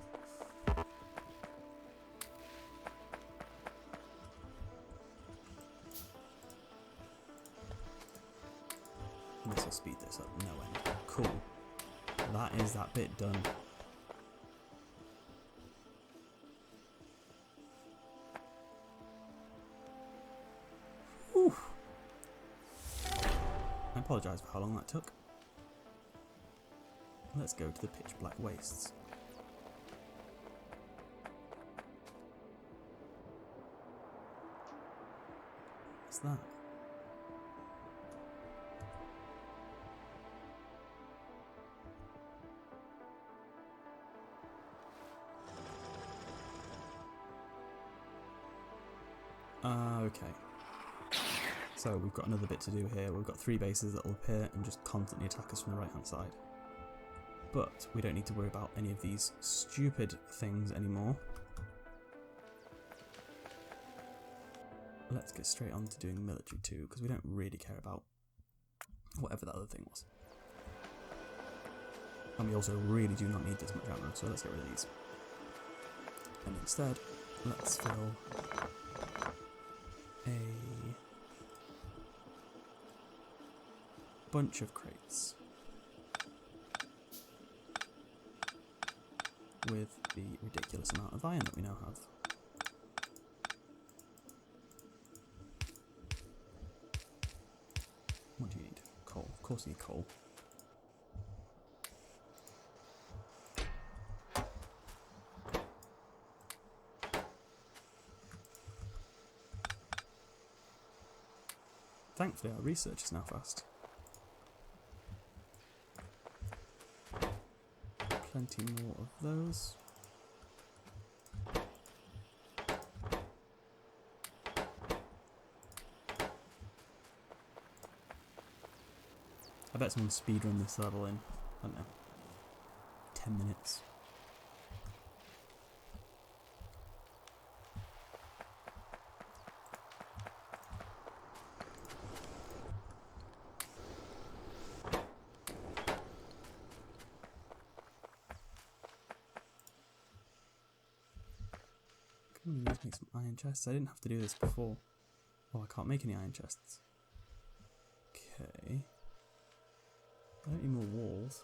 This will speed this up no end. Cool. That is that bit done. Whew. I'm apologise for how long that took. Let's go to the pitch black wastes. What's that? Okay. So we've got another bit to do here. We've got 3 bases that will appear and just constantly attack us from the right hand side. But we don't need to worry about any of these stupid things anymore. Let's get straight on to doing military 2, because we don't really care about whatever that other thing was. And we also really do not need this much ammo, so let's get rid of these. And instead, let's fill a bunch of crates with the ridiculous amount of iron that we now have. What do you need? Coal. Of course you need coal. Thankfully our research is now fast. Plenty more of those. I bet someone speedrun this level in, I don't know, 10 minutes. Let's make some iron chests. I didn't have to do this before. Oh, I can't make any iron chests. Okay. I don't need more walls.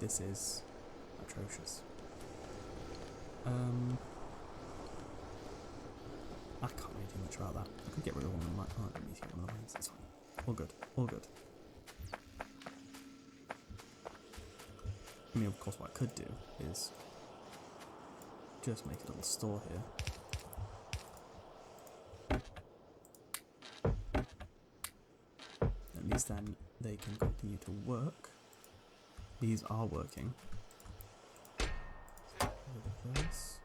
This is atrocious. I can't really do much about that. I could get rid of one of my... Oh, I don't need to get one of the mines. It's fine. All good. All good. I mean, of course, what I could do is just make a little store here. At least then they can continue to work. These are working. Get rid of this.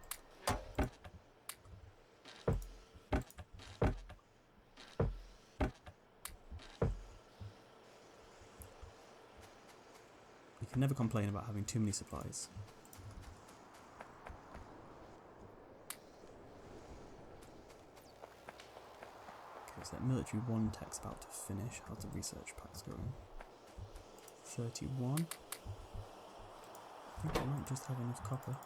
You can never complain about having too many supplies. Okay, so that military 1 tech's about to finish. How's the research packs going? 31. I think I might just have enough copper.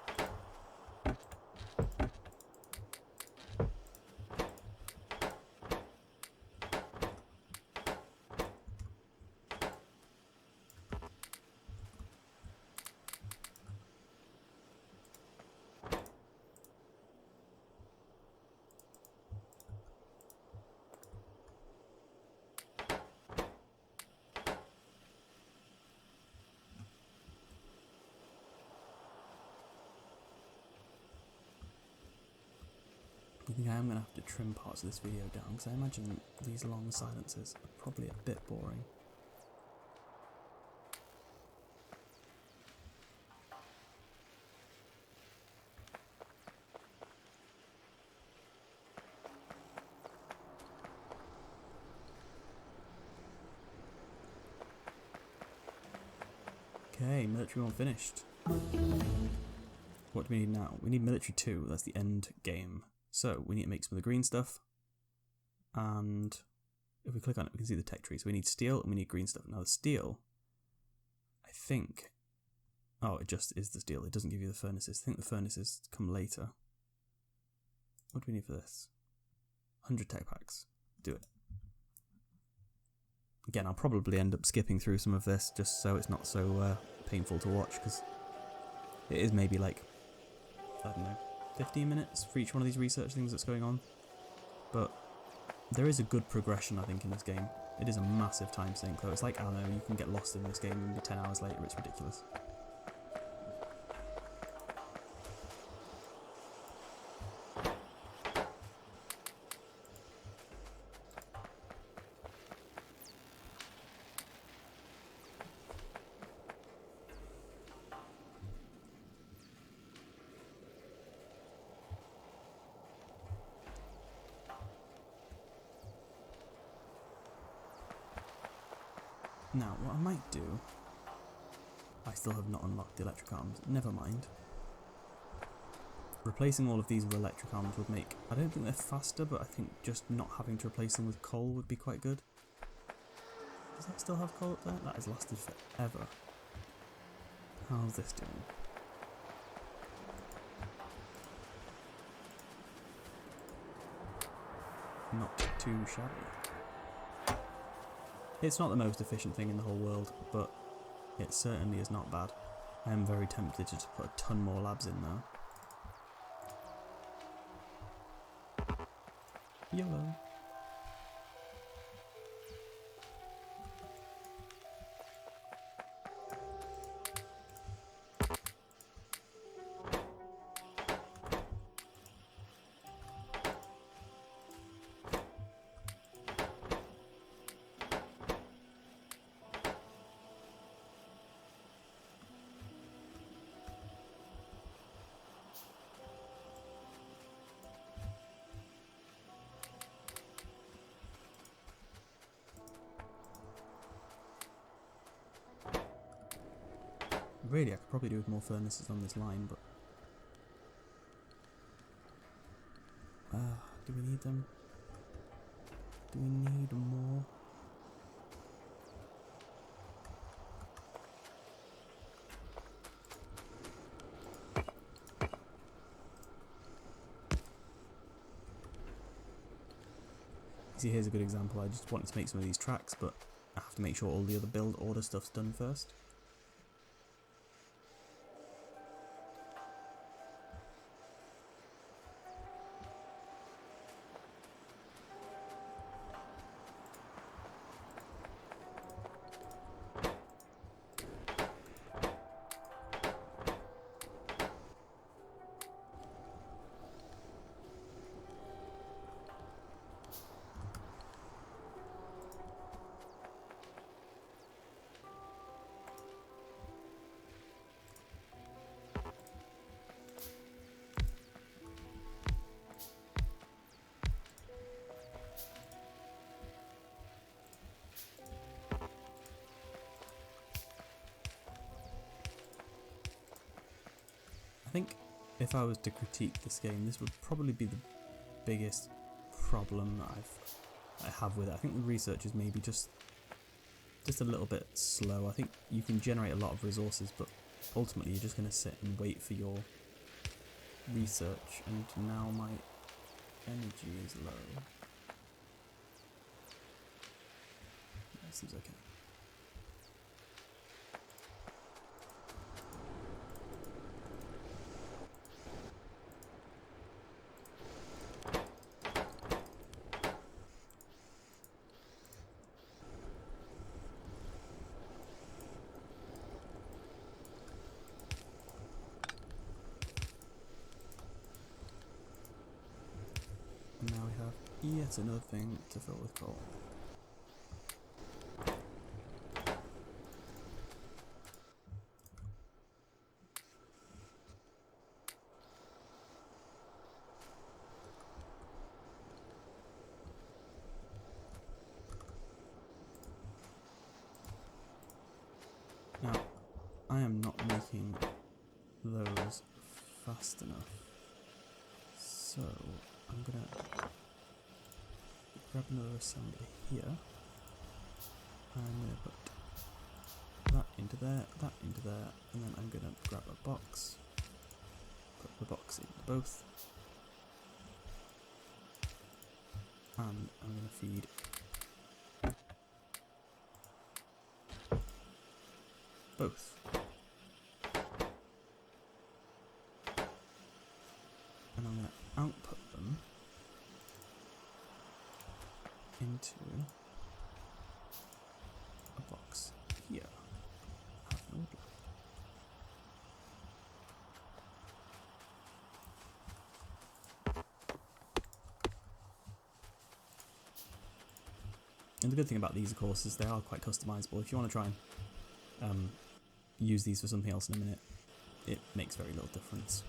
I think I am going to have to trim parts of this video down because I imagine these long silences are probably a bit boring. Okay, military 1 finished. What do we need now? We need military 2, that's the end game. So we need to make some of the green stuff, and if we click on it we can see the tech tree. So we need steel and we need green stuff. Now the steel, I think, oh it just is the steel, it doesn't give you the furnaces. I think the furnaces come later. What do we need for this? 100 tech packs, do it. Again, I'll probably end up skipping through some of this just so it's not so painful to watch, because it is maybe like, I don't know, 15 minutes for each one of these research things that's going on. But there is a good progression, I think, in this game. It is a massive time sink, though. It's like, I don't know, you can get lost in this game and be 10 hours later. It's ridiculous. Now, what I might do... I still have not unlocked the electric arms. Never mind. Replacing all of these with electric arms would make... I don't think they're faster, but I think just not having to replace them with coal would be quite good. Does that still have coal up there? That has lasted forever. How's this doing? Not too shabby. It's not the most efficient thing in the whole world, but it certainly is not bad. I am very tempted to just put a ton more labs in now. YOLO. Really, I could probably do with more furnaces on this line, but... do we need them? Do we need more? See, here's a good example. I just wanted to make some of these tracks, but I have to make sure all the other build order stuff's done first. I think if I was to critique this game, this would probably be the biggest problem that I have with it. I think the research is maybe just a little bit slow. I think you can generate a lot of resources, but ultimately you're just going to sit and wait for your research, and now my energy is low. That seems okay. And now we have yet another thing to fill with coal. Now, I am not making those fast enough, so I'm gonna grab another assembly here, and I'm gonna put that into there, and then I'm gonna grab a box, put the box into both, and I'm gonna feed both. And I'm going to output them into a box here. And the good thing about these, of course, is they are quite customizable. If you want to try and use these for something else in a minute, it makes very little difference.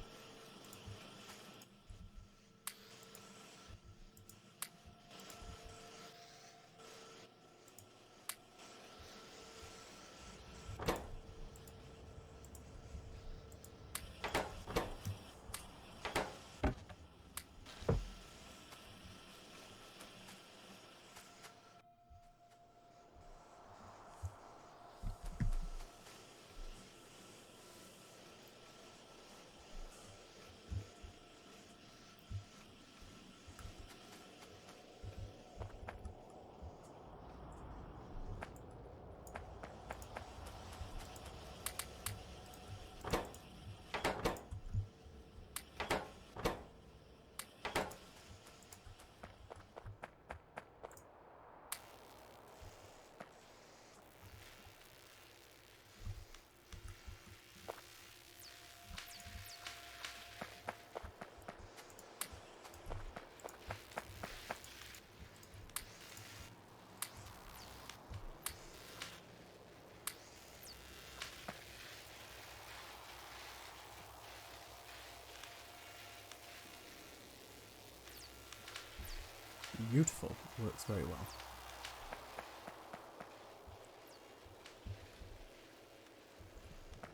Beautiful, works very well.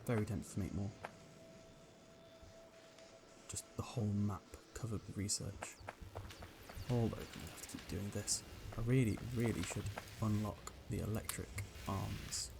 Very tempted to make more. Just the whole map covered with research. Although I'm going to have to keep doing this. I really, really should unlock the electric arms.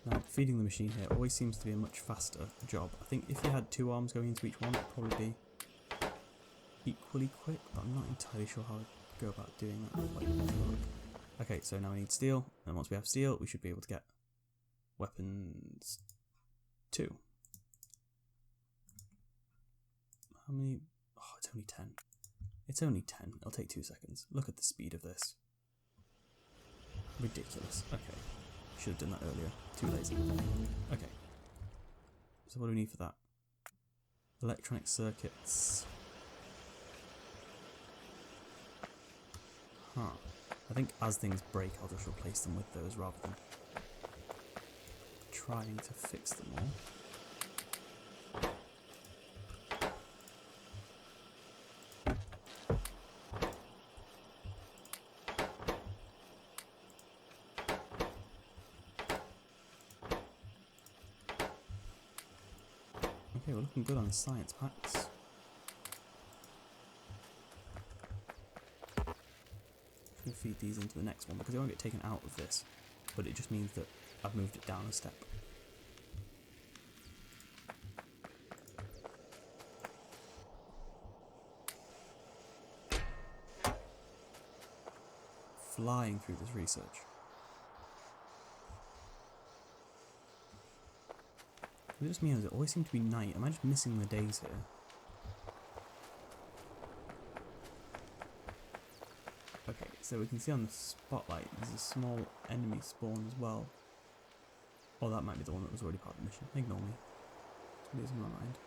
Now, feeding the machine here always seems to be a much faster job. I think if you had 2 arms going into each one, it would probably be equally quick, but I'm not entirely sure how I'd go about doing that. Okay, so now we need steel, and once we have steel, we should be able to get weapons 2. How many? Oh, it's only 10. It's only 10. It'll take 2 seconds. Look at the speed of this. Ridiculous. Okay. Should have done that earlier. Too lazy. Okay. So what do we need for that? Electronic circuits. Huh. I think as things break, I'll just replace them with those rather than trying to fix them all. Okay, we're looking good on the science packs. I'm going to feed these into the next one because they won't get taken out of this, but it just means that I've moved it down a step. Flying through this research. It just means it always seems to be night. Am I just missing the days here? Okay, so we can see on the spotlight there's a small enemy spawn as well. Oh, that might be the one that was already part of the mission. Ignore me. It's losing my mind.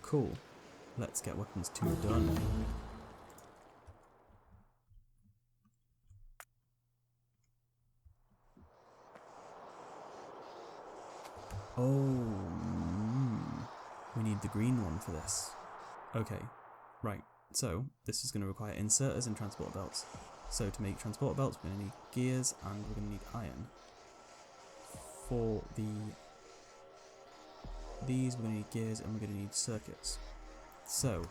Cool. Let's get weapons 2 done. Oh, we need the green one for this. Okay, right, so this is going to require inserters and transport belts. So to make transport belts, we're going to need gears and we're going to need iron. For these, we're going to need gears and we're going to need circuits. So,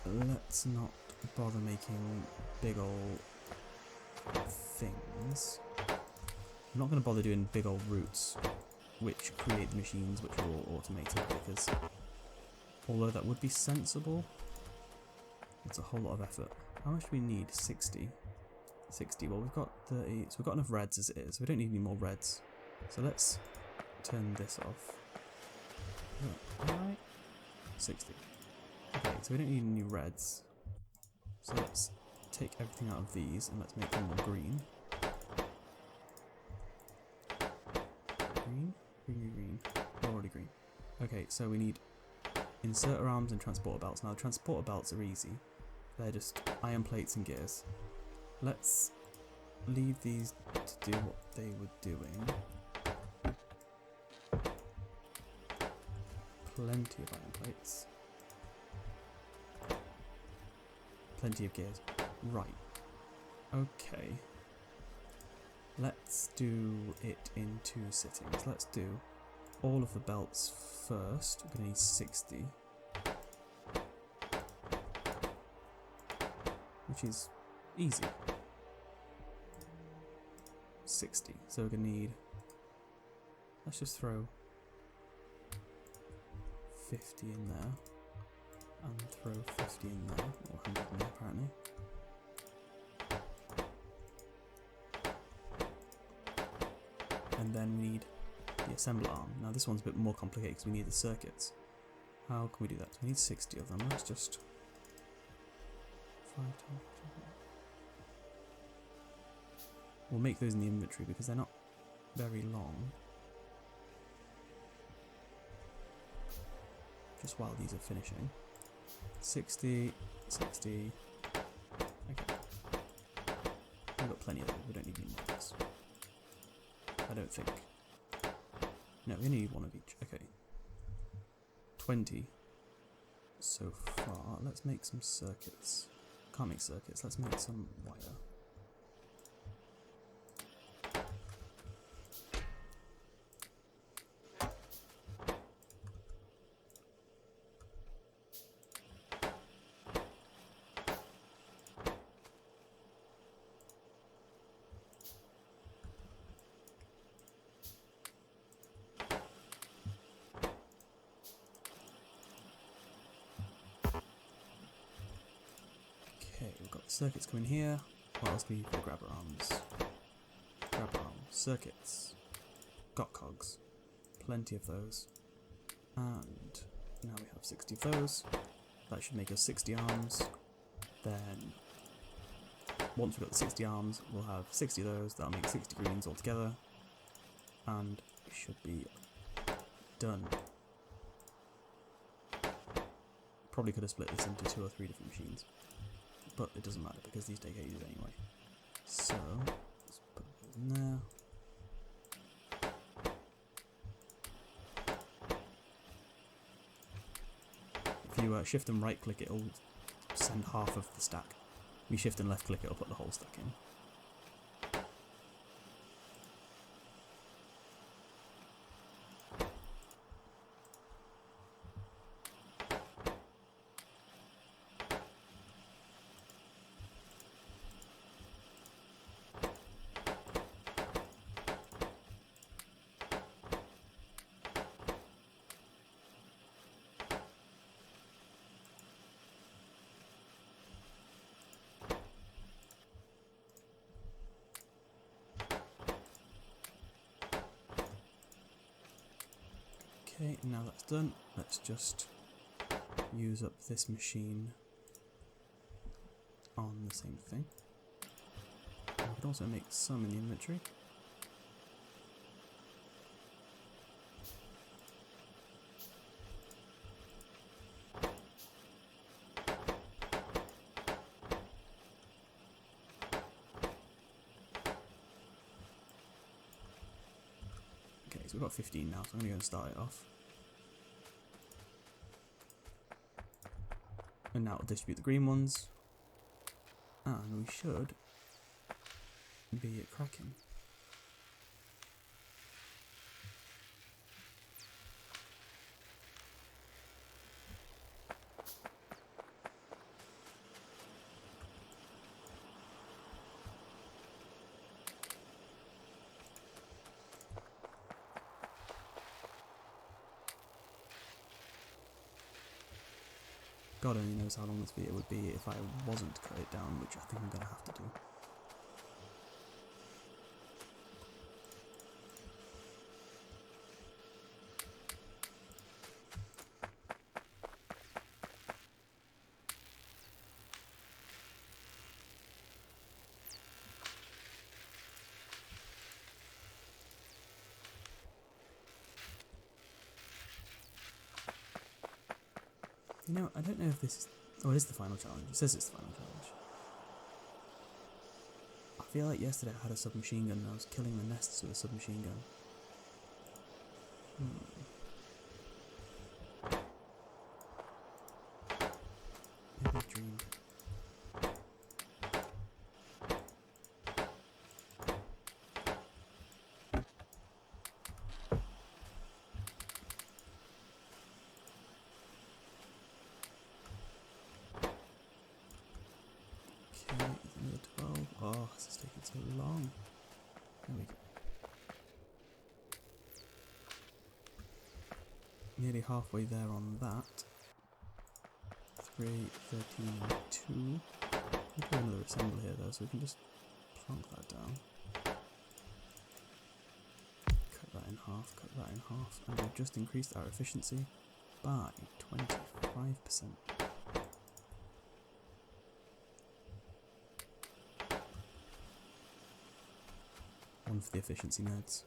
let's not bother making big old things. I'm not going to bother doing big old routes which create the machines which are all automated, because although that would be sensible, it's a whole lot of effort. How much do we need? 60. 60. Well, we've got 30, so we've got enough reds as it is. We don't need any more reds. So let's turn this off. Alright. 60. Okay, so we don't need any reds. So let's take everything out of these and let's make them more green. Green? Green. They're already green. Okay, so we need inserter arms and transporter belts. Now, the transporter belts are easy. They're just iron plates and gears. Let's leave these to do what they were doing. Plenty of iron plates. Plenty of gears. Right. Okay. Let's do it in 2 sittings. Let's do all of the belts first. We're going to need 60. Which is easy. 60. So we're going to need... Let's just throw 50 in there. And throw 50 in there. Or 100 in there, apparently. And then we need the assembler arm. Now this one's a bit more complicated because we need the circuits. How can we do that? So we need 60 of them. Let's just... 5 times... We'll make those in the inventory because they're not very long. Just while these are finishing. 60, 60. Okay. We've got plenty of them. We don't need any more of this. I don't think. No, we only need one of each. Okay. 20 so far. Let's make some circuits. Can't make circuits. Let's make some wire. Okay, we've got circuits coming here. What else do we need for grabber arms? Grabber arms. Circuits. Got cogs. Plenty of those. And now we have 60 of those. That should make us 60 arms. Then, once we've got the 60 arms, we'll have 60 of those. That'll make 60 greens altogether. And we should be done. Probably could have split this into 2 or 3 different machines. But it doesn't matter because these take ages anyway. So, let's put those in there. If you shift and right click, it'll send half of the stack. If you shift and left click, it'll put the whole stack in. Okay, now that's done, let's just use up this machine on the same thing. I could also make some in the inventory. Okay, so we've got 15 now, so I'm going to go and start it off. And now it'll distribute the green ones. And we should be at cracking. God only knows how long this video would be if I wasn't to cut it down, which I think I'm going to have to do. You know, I don't know if this is... Oh, it is the final challenge. It says it's the final challenge. I feel like yesterday I had a submachine gun and I was killing the nests with a submachine gun. Maybe I dreamed. Another 12. Oh, this is taking so long. There we go. Nearly halfway there on that. 3, 13, and 2. We'll do another assembly here though, so we can just plonk that down. Cut that in half, cut that in half, and we've just increased our efficiency by 25%. One for the efficiency nerds.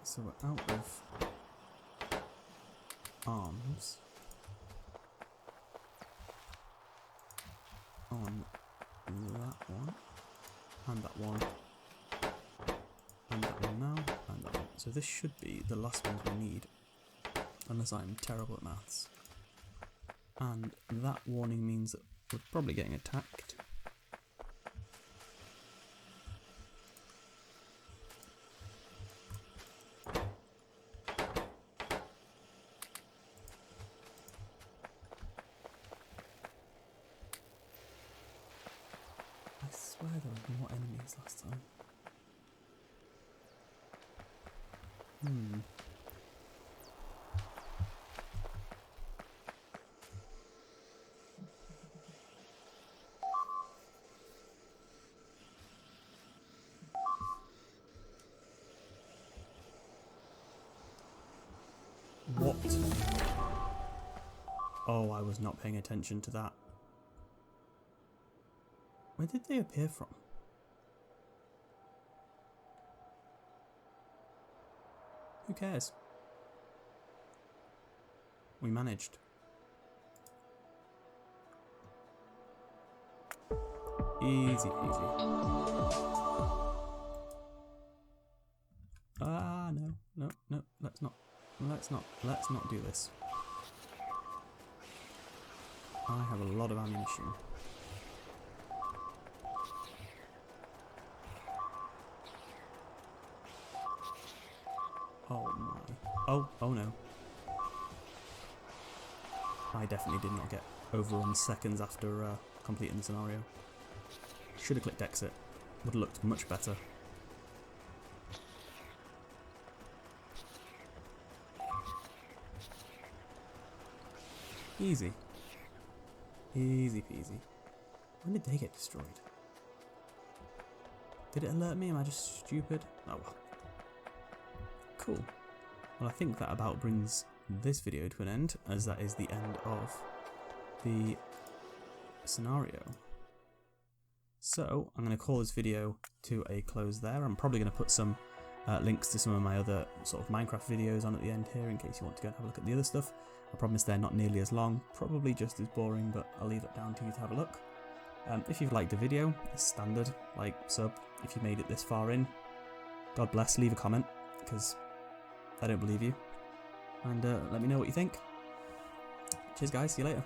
So we're out of arms on that one, and that one, and that one now, and that one. So this should be the last ones we need, unless I'm terrible at maths. And that warning means that we're probably getting attacked. I swear there were more enemies last time. What? Oh, I was not paying attention to that. Where did they appear from? Who cares? We managed. Easy peasy. Ah, no, no, no, let's not do this. I have a lot of ammunition. Oh my. Oh no. I definitely did not get overrun seconds after completing the scenario. Should have clicked exit. Would have looked much better. Easy. Easy peasy. When did they get destroyed? Did it alert me? Am I just stupid? Oh well. Cool. Well, I think that about brings this video to an end, as that is the end of the scenario. So I'm going to call this video to a close there. I'm probably going to put some links to some of my other sort of Minecraft videos on at the end here in case you want to go and have a look at the other stuff. I promise they're not nearly as long, probably just as boring, but I'll leave it down to you to have a look. If you've liked the video, a standard like, sub, if you made it this far in, God bless, leave a comment, because I don't believe you. And let me know what you think. Cheers guys, see you later.